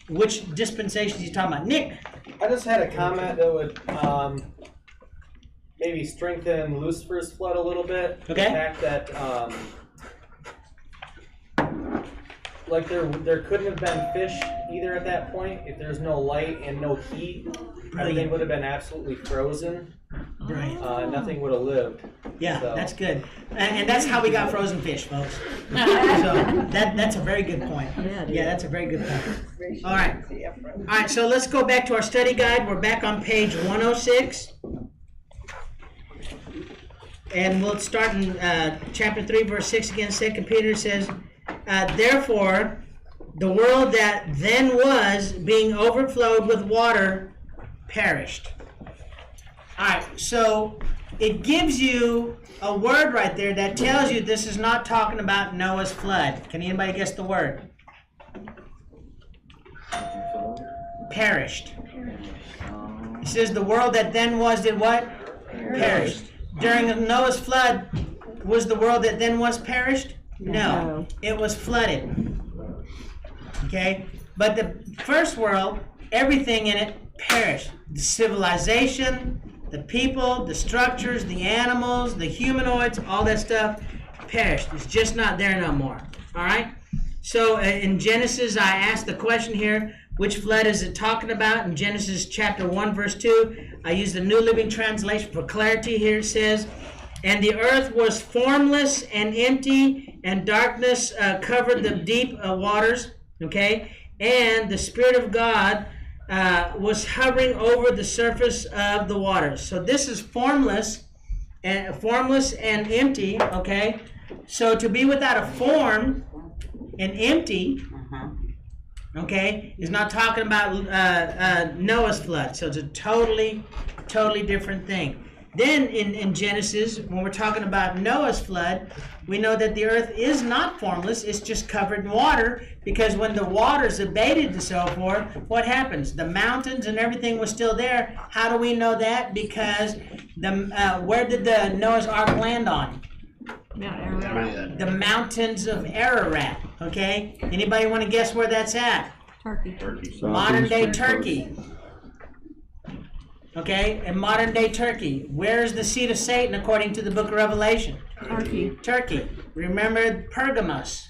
Which dispensations you talking about, Nick? I just had a comment that would maybe strengthen Lucifer's flood a little bit. Okay. The fact that like there couldn't have been fish either at that point if there's no light and no heat. Everything would have been absolutely frozen. Right. Nothing would have lived. Yeah, So- that's good. And that's how we got frozen fish, folks. So that's a very good point. Yeah, that's a very good point. All right. All right, so let's go back to our study guide. We're back on page 106. And we'll start in chapter 3, verse 6 again. 2 Peter says, therefore, the world that then was, being overflowed with water, perished. All right, so it gives you a word right there that tells you this is not talking about Noah's flood. Can anybody guess the word? Perished. It says the world that then was did what? Perished. During Noah's flood, was the world that then was perished? No. It was flooded. Okay? But the first world, everything in it perished. The civilization, the people, the structures, the animals, the humanoids, all that stuff perished. It's just not there no more. All right? So in Genesis, I asked the question here, which flood is it talking about? In Genesis chapter 1, verse 2, I used the New Living Translation for clarity. Here it says, and the earth was formless and empty, and darkness covered the deep waters. Okay? And the Spirit of God was hovering over the surface of the waters. So this is formless and empty. Okay? So to be without a form and empty, okay, is not talking about Noah's flood. So it's a totally different thing. Then in Genesis, when we're talking about Noah's flood, we know that the earth is not formless. It's just covered in water, because when the waters abated and so forth, what happens? The mountains and everything was still there. How do we know that? Because where did the Noah's Ark land on? The mountains of Ararat. Okay? Anybody want to guess where that's at? Turkey. Modern day Turkey. Okay, in modern day Turkey, where is the seat of Satan according to the book of Revelation? Turkey. Remember Pergamos.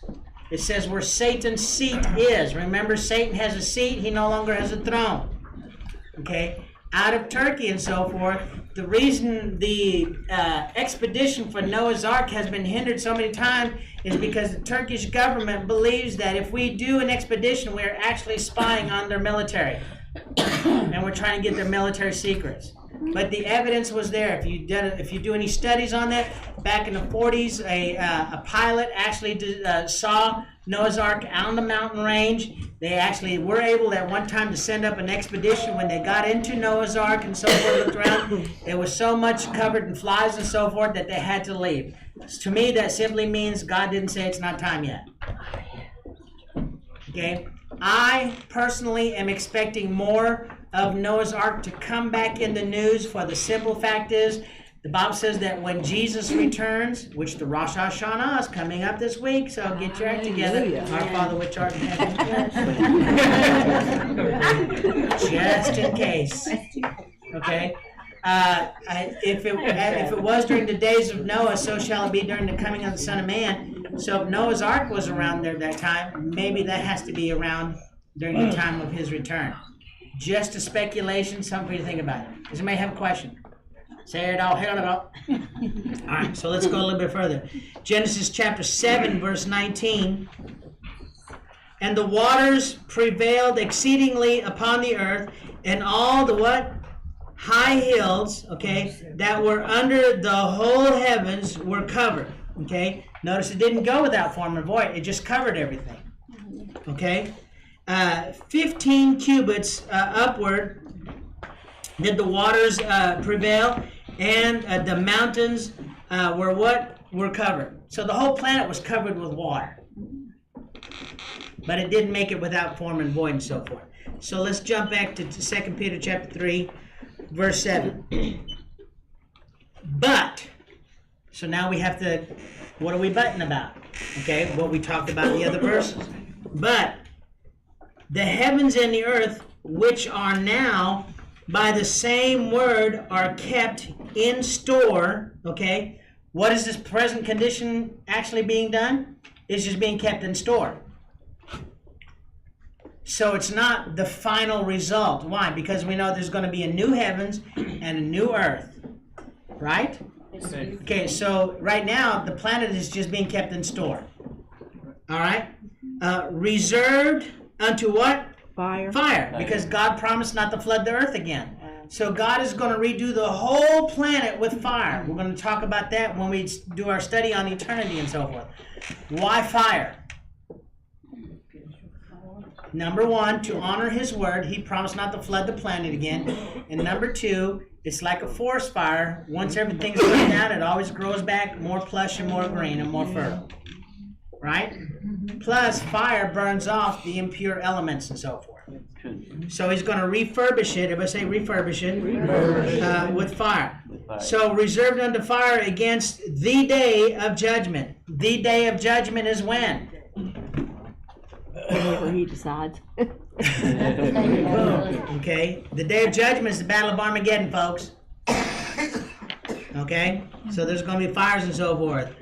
It says where Satan's seat is. Remember, Satan has a seat, he no longer has a throne. Okay, out of Turkey and so forth. The reason the expedition for Noah's Ark has been hindered so many times is because the Turkish government believes that if we do an expedition, we're actually spying on their military. And we're trying to get their military secrets. But the evidence was there. If you do any studies on that, back in the 40s, a pilot actually saw Noah's Ark on the mountain range. They actually were able at one time to send up an expedition. When they got into Noah's Ark and so forth, looked around, it was so much covered in flies and so forth that they had to leave. To me, that simply means God didn't say it's not time yet. Okay? I personally am expecting more of Noah's Ark to come back in the news, for the simple fact is, the Bible says that when Jesus returns, which the Rosh Hashanah is coming up this week, so get your act together. Our Father which art in heaven. Just in case. Okay? If it was during the days of Noah, so shall it be during the coming of the Son of Man. So if Noah's Ark was around there that time, maybe that has to be around during the time of his return. Just a speculation, something for you to think about. Does anybody have a question? Say it all, hear it all. All right, so let's go a little bit further. Genesis chapter 7, verse 19. And the waters prevailed exceedingly upon the earth, and all the what? High hills, okay, that were under the whole heavens were covered, okay? Notice it didn't go without form and void. It just covered everything, okay? 15 cubits upward did the waters prevail, and the mountains were what? Were covered. So the whole planet was covered with water. But it didn't make it without form and void and so forth. So let's jump back to 2 Peter chapter 3. Verse 7. But, so now we have to, what are we butting about? Okay, what we talked about in the other verses. But the heavens and the earth, which are now by the same word, are kept in store. Okay, what is this present condition actually being done? It's just being kept in store. So it's not the final result. Why? Because we know there's going to be a new heavens and a new earth. Right? Okay, so right now the planet is just being kept in store. All right? Reserved unto what? Fire. Fire. Because God promised not to flood the earth again. So God is going to redo the whole planet with fire. We're going to talk about that when we do our study on eternity and so forth. Why fire? Number one, to honor his word. He promised not to flood the planet again. And number two, it's like a forest fire. Once everything's burned out, it always grows back more plush and more green and more fertile. Right? Plus, fire burns off the impure elements and so forth. So he's going to refurbish it. Everybody say refurbish it. With fire. So reserved unto fire against the day of judgment. The day of judgment is when? Whenever he decides. Okay, the day of judgment is the battle of Armageddon, folks. Okay, so there's going to be fires and so forth.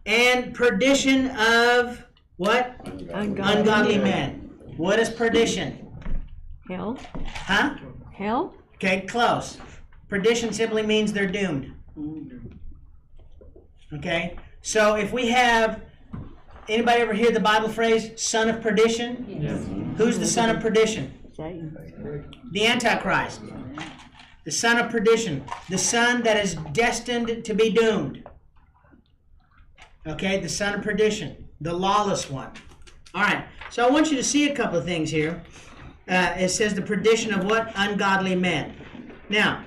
And perdition of what? Ungodly men. What is perdition? Hell. Huh? Hell. Okay, close. Perdition simply means they're doomed. Okay, so if we have, anybody ever hear the Bible phrase, son of perdition? Yes. Who's the son of perdition? Satan. The Antichrist. The son of perdition. The son that is destined to be doomed. Okay, the son of perdition. The lawless one. All right, so I want you to see a couple of things here. It says the perdition of what? Ungodly men. Now,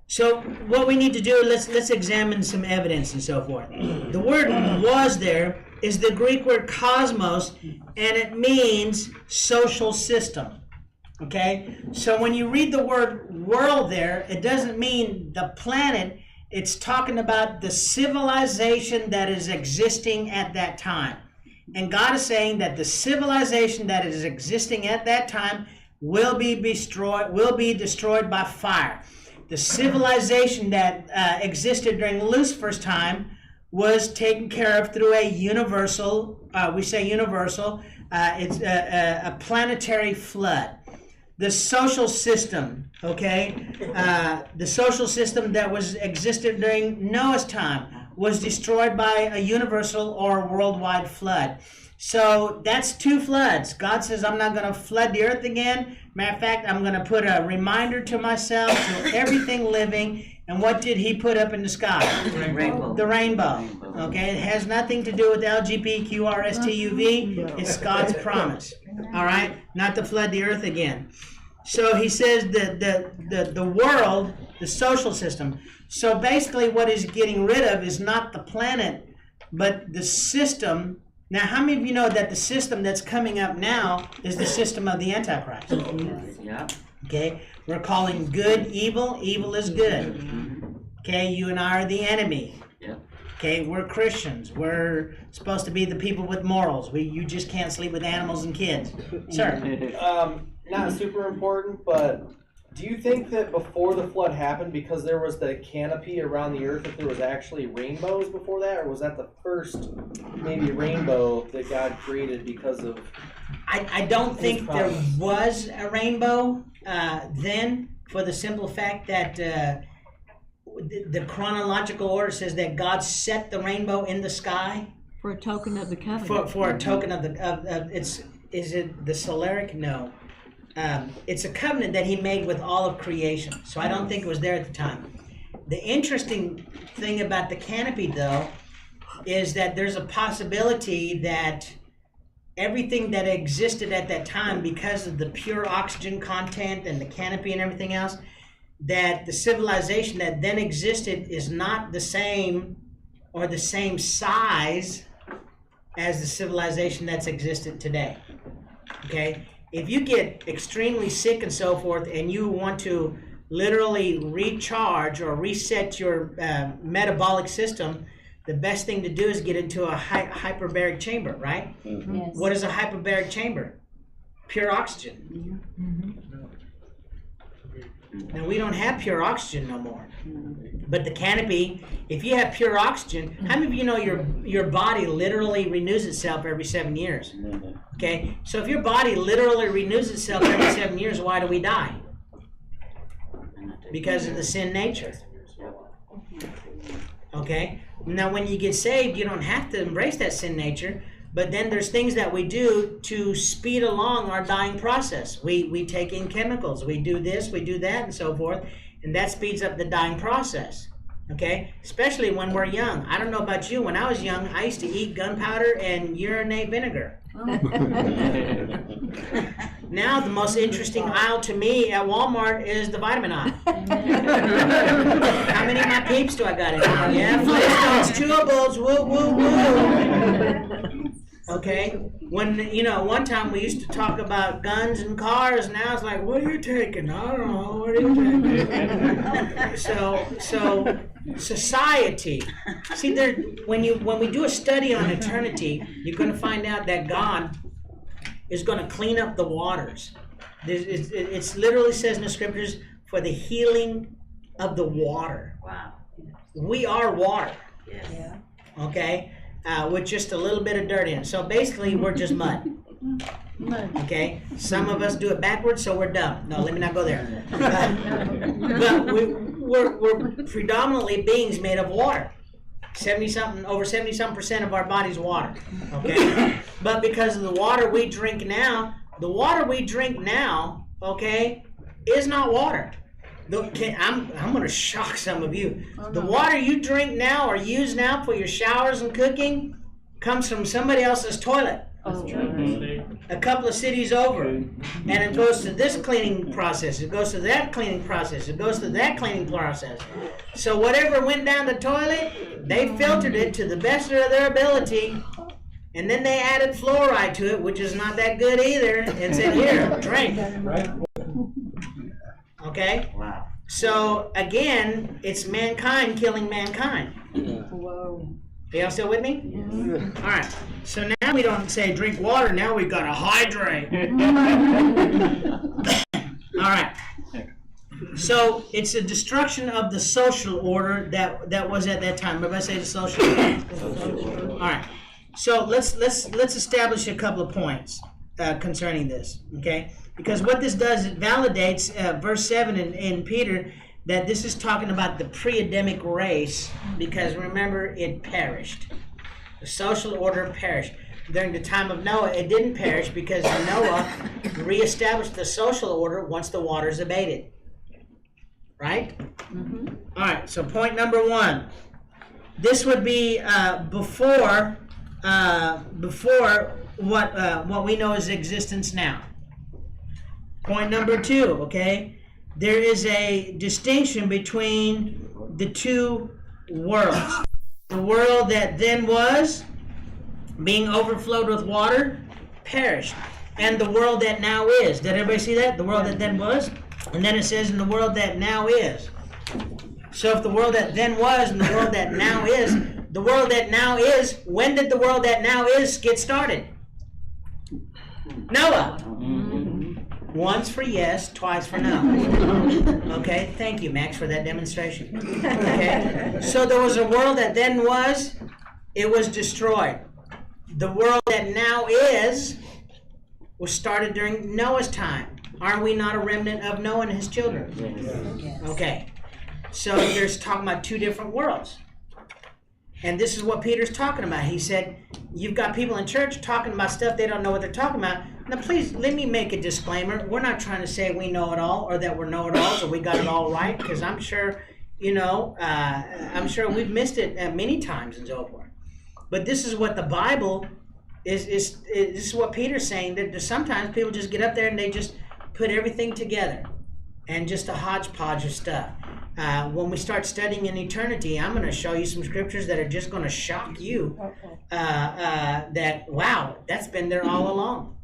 so what we need to do, let's examine some evidence and so forth. The word was there is the Greek word cosmos, and it means social system. Okay? So when you read the word world there, it doesn't mean the planet. It's talking about the civilization that is existing at that time. And God is saying that the civilization that is existing at that time will be destroyed by fire. The civilization that existed during Lucifer's time was taken care of through a universal, it's a planetary flood. The social system, okay, the social system that was existed during Noah's time was destroyed by a universal or worldwide flood. So that's two floods. God says, I'm not going to flood the earth again. Matter of fact, I'm going to put a reminder to myself, to everything living. And what did he put up in the sky? Rainbow. The rainbow. Okay, it has nothing to do with LGBTQRSTUV. It's God's promise. All right, not to flood the earth again. So he says the world, the social system. So basically what he's getting rid of is not the planet, but the system. Now, how many of you know that the system that's coming up now is the system of the Antichrist? Yeah. Okay, we're calling good evil, evil is good. Okay, you and I are the enemy. Yeah. Okay, we're Christians. We're supposed to be the people with morals. You just can't sleep with animals and kids. Sir? Not super important, but do you think that before the flood happened, because there was the canopy around the earth, that there was actually rainbows before that, or was that the first maybe rainbow that God created because of? I don't think there was a rainbow then, for the simple fact that the chronological order says that God set the rainbow in the sky For a token of the covenant. for a token of is it the Solaric? No. It's a covenant that he made with all of creation. So I don't think it was there at the time. The interesting thing about the canopy, though, is that there's a possibility that everything that existed at that time, because of the pure oxygen content and the canopy and everything else, that the civilization that then existed is not the same or the same size as the civilization that's existed today. Okay? If you get extremely sick and so forth, and you want to literally recharge or reset your metabolic system, the best thing to do is get into a hyperbaric chamber, right? Mhm. Yes. What is a hyperbaric chamber? Pure oxygen. Now we don't have pure oxygen no more. But the canopy, if you have pure oxygen, how many of you know your body literally renews itself every 7 years? Okay, so if your body literally renews itself every 7 years, why do we die? Because of the sin nature. Okay, now when you get saved, you don't have to embrace that sin nature, but then there's things that we do to speed along our dying process. We take in chemicals, we do this, we do that, and so forth, and that speeds up the dying process. Okay, especially when we're young. I don't know about you, when I was young, I used to eat gunpowder and urinate vinegar. Now the most interesting aisle to me at Walmart is the vitamin aisle. How many of my peeps do I got in here? Yeah, Flintstones, chewables, woo, woo, woo. Okay, when, one time we used to talk about guns and cars, and now it's like, what are you taking? I don't know, what are you taking? So society. See, when we do a study on eternity, you're going to find out that God is going to clean up the waters. It literally says in the scriptures, for the healing of the water. Wow. We are water. Yeah. Okay? With just a little bit of dirt in it. So basically, we're just mud. Okay? Some of us do it backwards, so we're dumb. No, let me not go there. But we're predominantly beings made of water. Over 70-something% of our body's water. Okay? But because of the water we drink now, okay, is not water. I'm going to shock some of you. The water you drink now or use now for your showers and cooking comes from somebody else's toilet. A couple of cities over. And it goes to this cleaning process. It goes to that cleaning process. It goes to that cleaning process. So whatever went down the toilet, they filtered it to the best of their ability. And then they added fluoride to it, which is not that good either, and said, here, drink. Okay? Wow. So, again, it's mankind killing mankind. Whoa. Are y'all still with me? All right. So now we don't say drink water, now we've got to hydrate. All right. So it's a destruction of the social order that was at that time. Everybody say the social order. All right. So let's establish a couple of points concerning this, okay? Because what this does, it validates verse 7 in Peter, that this is talking about the pre-Adamic race, because remember, it perished. The social order perished. During the time of Noah, it didn't perish because Noah reestablished the social order once the waters abated. Right? Mm-hmm. All right, so point number 1. This would be before what we know as existence now. Point number 2, okay? There is a distinction between the two worlds. The world that then was, being overflowed with water, perished. And the world that now is. Did everybody see that? The world that then was. And then it says, in the world that now is. So if the world that then was and the world that now is, the world that now is, when did the world that now is get started? Noah. Once for yes, twice for no. Okay, thank you, Max, for that demonstration. Okay, so there was a world that then was, it was destroyed. The world that now is was started during Noah's time. Are we not a remnant of Noah and his children? Yes. Okay, so there's talking about two different worlds. And this is what Peter's talking about. He said, you've got people in church talking about stuff they don't know what they're talking about. Now, please, let me make a disclaimer. We're not trying to say we know it all or that we're know-it-alls or we got it all right, because I'm sure, I'm sure we've missed it many times and so forth. But this is what the Bible is this is what Peter's saying, that sometimes people just get up there and they just put everything together and just a hodgepodge of stuff. When we start studying in eternity, I'm going to show you some scriptures that are just going to shock you. That, wow, that's been there all along.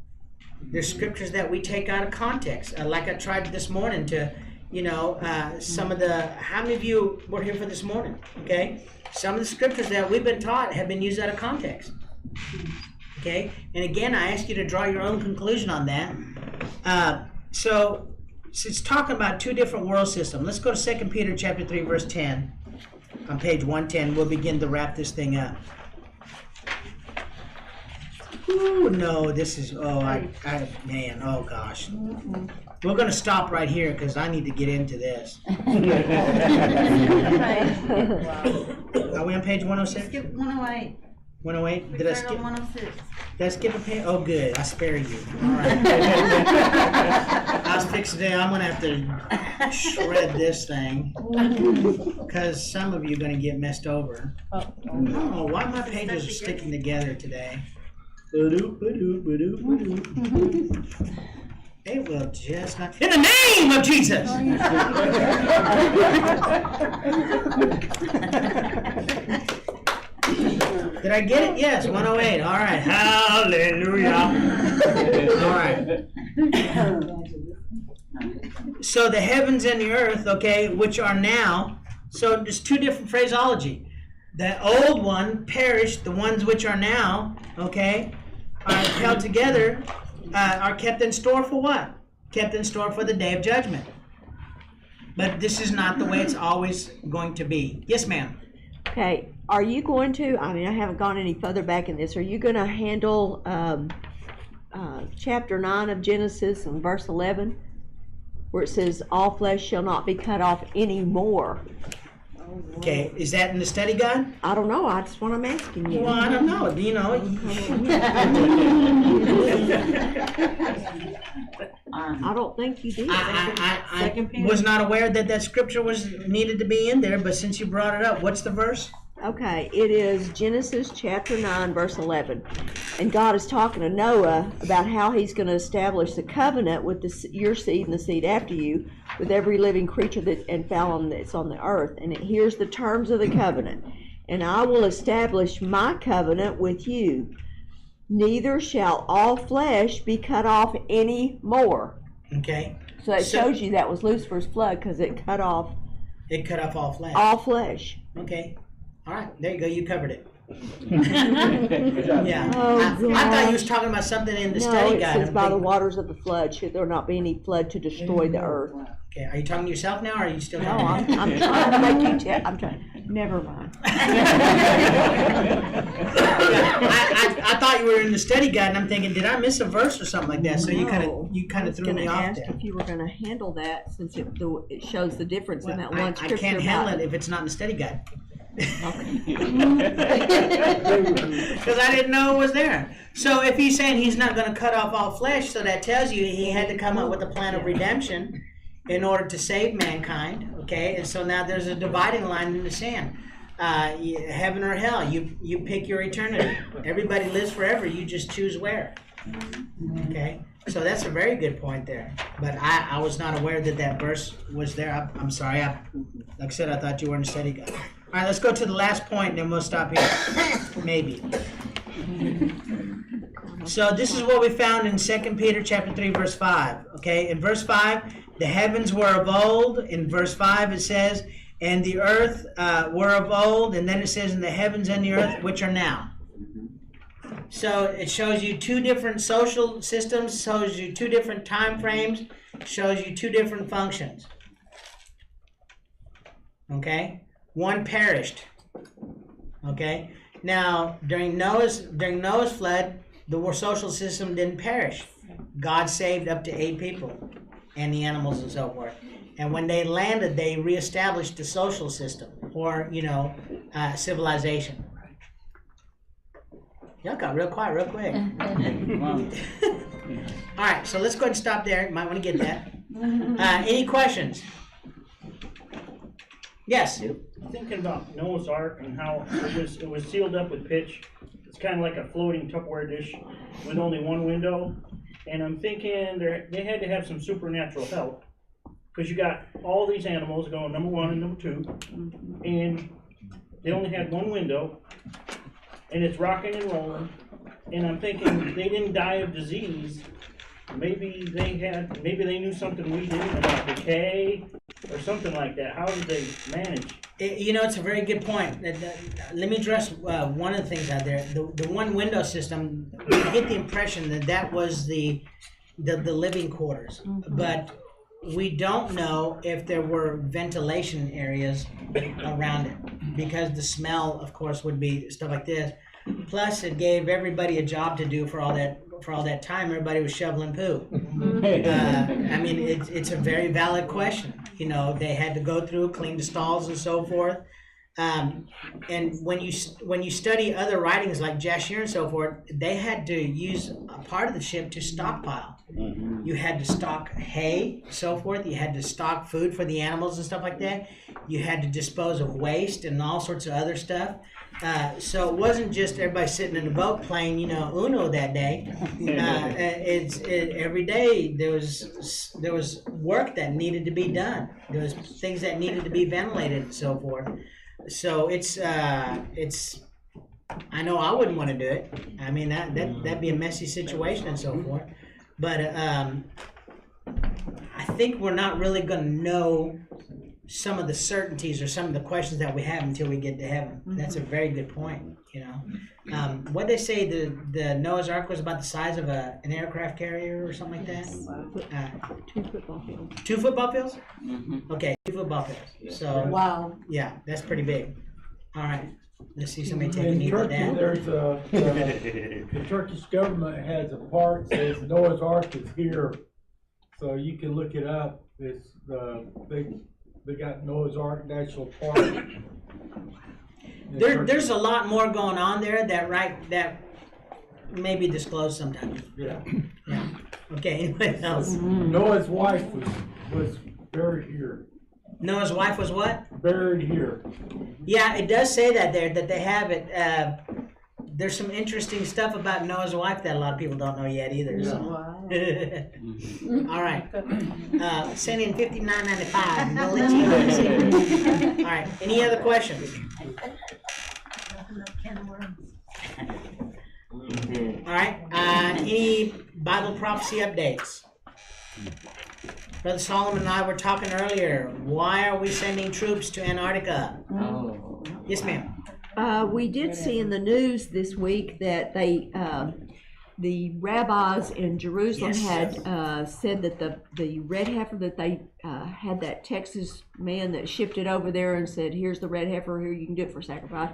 There's scriptures that we take out of context. Like I tried this morning to, some of the, how many of you were here for this morning? Okay? some of the scriptures that we've been taught have been used out of context. Okay? And again, I ask you to draw your own conclusion on that. So it's talking about two different world systems. Let's go to 2 Peter chapter 3, verse 10. On page 110, we'll begin to wrap this thing up. Ooh, no, this is, man, oh gosh. We're going to stop right here because I need to get into this. Are we on page 106? Skip 108. 108? Did I skip? 106. Did I skip a page? Oh, good. I spare you. All right. I was fixing to. I'm going to have to shred this thing because some of you are going to get messed over. Oh, why my pages are sticking together today? It will just not. In the name of Jesus! Did I get it? Yes, 108. All right. Hallelujah. All right. So the heavens and the earth, okay, which are now, so there's two different phraseology. The old one perished, the ones which are now, okay, are held together, are kept in store for what? Kept in store for the day of judgment. But this is not the way it's always going to be. Yes, ma'am. Okay, are you going to, I mean, I haven't gone any further back in this, are you going to handle chapter 9 of Genesis and verse 11, where it says, all flesh shall not be cut off anymore? Okay, is that in the study guide? I don't know, that's what I'm asking you. Well, I don't know, you know. I don't think you did. I was not aware that that scripture was needed to be in there, but since you brought it up, what's the verse? Okay, it is Genesis chapter 9, verse 11. And God is talking to Noah about how he's going to establish the covenant with your seed and the seed after you, with every living creature and fowl that's on the earth. And here's the terms of the covenant. And I will establish my covenant with you. Neither shall all flesh be cut off any more. Okay. So it shows you that was Lucifer's flood because it cut off. It cut off all flesh. All flesh. Okay. All right. There you go. You covered it. Good job. Yeah. Oh, I thought you was talking about something in the study guide. No, it says by the waters of the flood should there not be any flood to destroy the earth. Okay. Are you talking to yourself now, or are you still No, talking? I'm trying to make you tell. I'm trying. Never mind. I thought you were in the study guide, and I'm thinking, did I miss a verse or something like that? So you kind of threw me off ask there. if you were going to handle that since it shows the difference in that Well, one I scripture. can't handle it if it's not in the study guide. Okay. Because I didn't know it was there. So if he's saying he's not going to cut off all flesh, so that tells you he had to come up with a plan of redemption in order to save mankind. Okay, and so now there's a dividing line in the sand. Heaven or hell, you pick your eternity. Everybody lives forever. You just choose where. Okay, so that's a very good point there. But I was not aware that that verse was there. I'm sorry. Like I said, I thought you were in the study guide. All right, let's go to the last point, and then we'll stop here. Maybe. So this is what we found in 2 Peter chapter 3, verse 5. Okay, in verse 5, the heavens were of old. In verse 5, it says, and the earth were of old. And then it says, in the heavens and the earth, which are now. So it shows you two different social systems, shows you two different time frames, shows you two different functions. Okay? One perished. Okay? Now, during Noah's flood, the social system didn't perish. God saved up to 8 people and the animals and so forth. And when they landed, they reestablished the social system, or, civilization. Y'all got real quiet real quick. All right, so let's go ahead and stop there. You might want to get that. Any questions? Yes? Thinking about Noah's Ark and how it was sealed up with pitch. It's kind of like a floating Tupperware dish with only one window. And I'm thinking they had to have some supernatural help, because you got all these animals going number 1 and number 2, and they only had one window, and it's rocking and rolling. And I'm thinking they didn't die of disease. Maybe they knew something we didn't about decay or something like that. How did they manage? It's a very good point. Let me address one of the things out there. The one window system, I get the impression that that was the living quarters, but we don't know if there were ventilation areas around it, because the smell, of course, would be stuff like this. Plus, it gave everybody a job to do for all that time. Everybody was shoveling poo. I mean, it's a very valid question. They had to go through, clean the stalls and so forth. And when you study other writings like Jashir and so forth, they had to use a part of the ship to stockpile. You had to stock hay, so forth. You had to stock food for the animals and stuff like that. You had to dispose of waste and all sorts of other stuff. So it wasn't just everybody sitting in the boat playing, Uno that day. Every day there was work that needed to be done. There was things that needed to be ventilated and so forth. So it's. I know I wouldn't want to do it. I mean that'd be a messy situation and so forth. But I think we're not really going to know some of the certainties or some of the questions that we have until we get to heaven. That's a very good point. What they say, the Noah's Ark was about the size of an aircraft carrier or something like that. 2 football fields. 2 football fields? Okay, 2 football fields. So Wow. yeah, that's pretty big. All right, let's see somebody take a In knee Turkey, down. there's the Turkish government has a part that says Noah's Ark is here, so you can look it up. It's they got Noah's Ark National Park. There's a lot more going on there that may be disclosed sometime. Yeah. Yeah. Okay. Anybody else? Noah's wife was buried here. Noah's wife was what? Buried here. Yeah, it does say that there, that they have it. There's some interesting stuff about Noah's wife that a lot of people don't know yet either. So. Wow. All right. Send in $59.95. We'll let you know. All right. Any other questions? All right. Any Bible prophecy updates? Brother Solomon and I were talking earlier. Why are we sending troops to Antarctica? Oh. Yes, ma'am. We did see in the news this week that the rabbis in Jerusalem Yes. had said that the red heifer that they had, that Texas man that shipped it over there and said, here's the red heifer, here you can do it for sacrifice.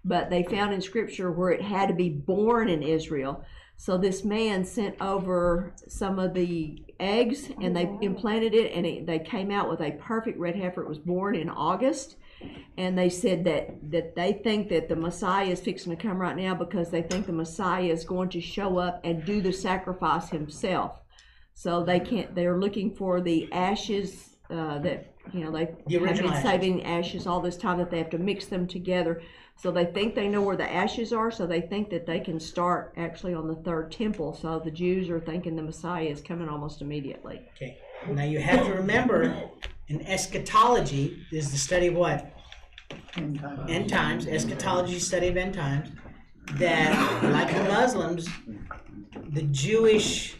But they found in scripture where it had to be born in Israel. So this man sent over some of the eggs and they implanted it, and they came out with a perfect red heifer. It was born in August. And they said that they think that the Messiah is fixing to come right now because they think the Messiah is going to show up and do the sacrifice himself. So they're looking for the ashes that, they have original been saving ashes all this time, that they have to mix them together. So they think they know where the ashes are, so they think that they can start actually on the third temple. So the Jews are thinking the Messiah is coming almost immediately. Okay. Now you have to remember, in eschatology is the study of what? End times. Eschatology is study of end times. That, like the Muslims, the Jewish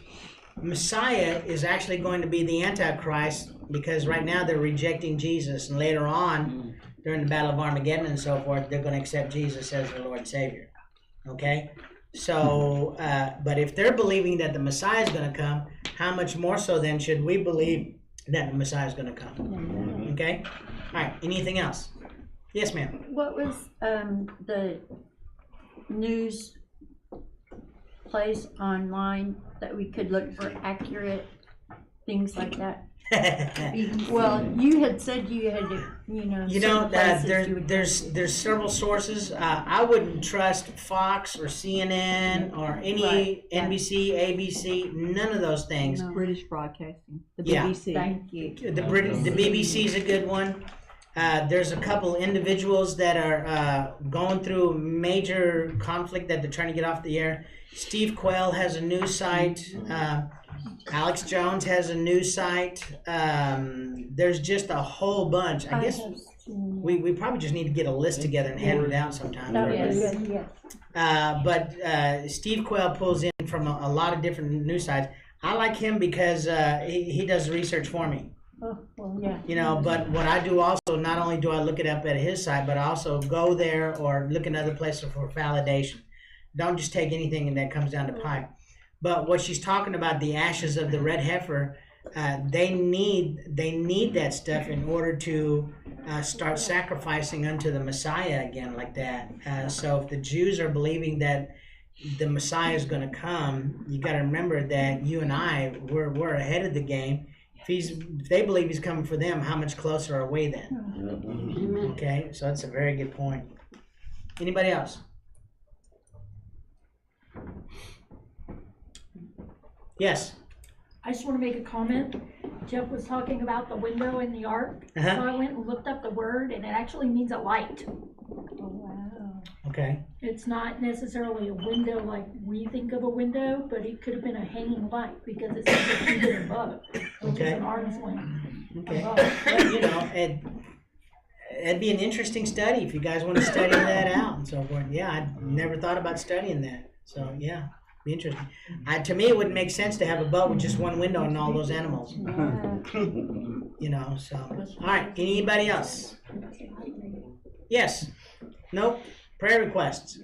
Messiah is actually going to be the Antichrist, because right now they're rejecting Jesus, and later on, during the Battle of Armageddon and so forth, they're going to accept Jesus as their Lord and Savior. Okay? So, but if they're believing that the Messiah is going to come, how much more so then should we believe that the Messiah is going to come? Okay? All right. Anything else? Yes, ma'am. What was the news place online that we could look for accurate things like that? Well, you had said you had to, certain places you would there's several sources. I wouldn't trust Fox or CNN or any Right, yeah. NBC, ABC, none of those things. No. British Broadcasting, the Yeah. BBC. Thank you. The BBC is a good one. There's a couple individuals that are going through major conflict that they're trying to get off the air. Steve Quayle has a news site. Alex Jones has a news site. There's just a whole bunch. I guess we probably just need to get a list together and hand it out sometime. Yes. But Steve Quayle pulls in from a lot of different news sites. I like him because he does the research for me. Oh, well, yeah. You know, but what I do also, not only do I look it up at his site, but I also go there or look in other places for validation. Don't just take anything that comes down the pipe. But what she's talking about, the ashes of the red heifer, they need that stuff in order to start sacrificing unto the Messiah again like that. So if the Jews are believing that the Messiah is going to come, you got to remember that you and I, we're ahead of the game. If they believe he's coming for them, how much closer are we then? Okay, so that's a very good point. Anybody else? Yes. I just want to make a comment. Jeff was talking about the window in the ark. So I went and looked up the word, and it actually means a light. Oh, wow. Okay. It's not necessarily a window like we think of a window, but it could have been a hanging light because it says it's even above, which is an arm's length. Okay. above. Well, you know, it'd be an interesting study if you guys want to study that out and so forth. Yeah, I never thought about studying that. So yeah, be interesting. To me, it wouldn't make sense to have a boat with just one window and all those animals. You know. So all right. Anybody else? Yes. Nope. Prayer requests.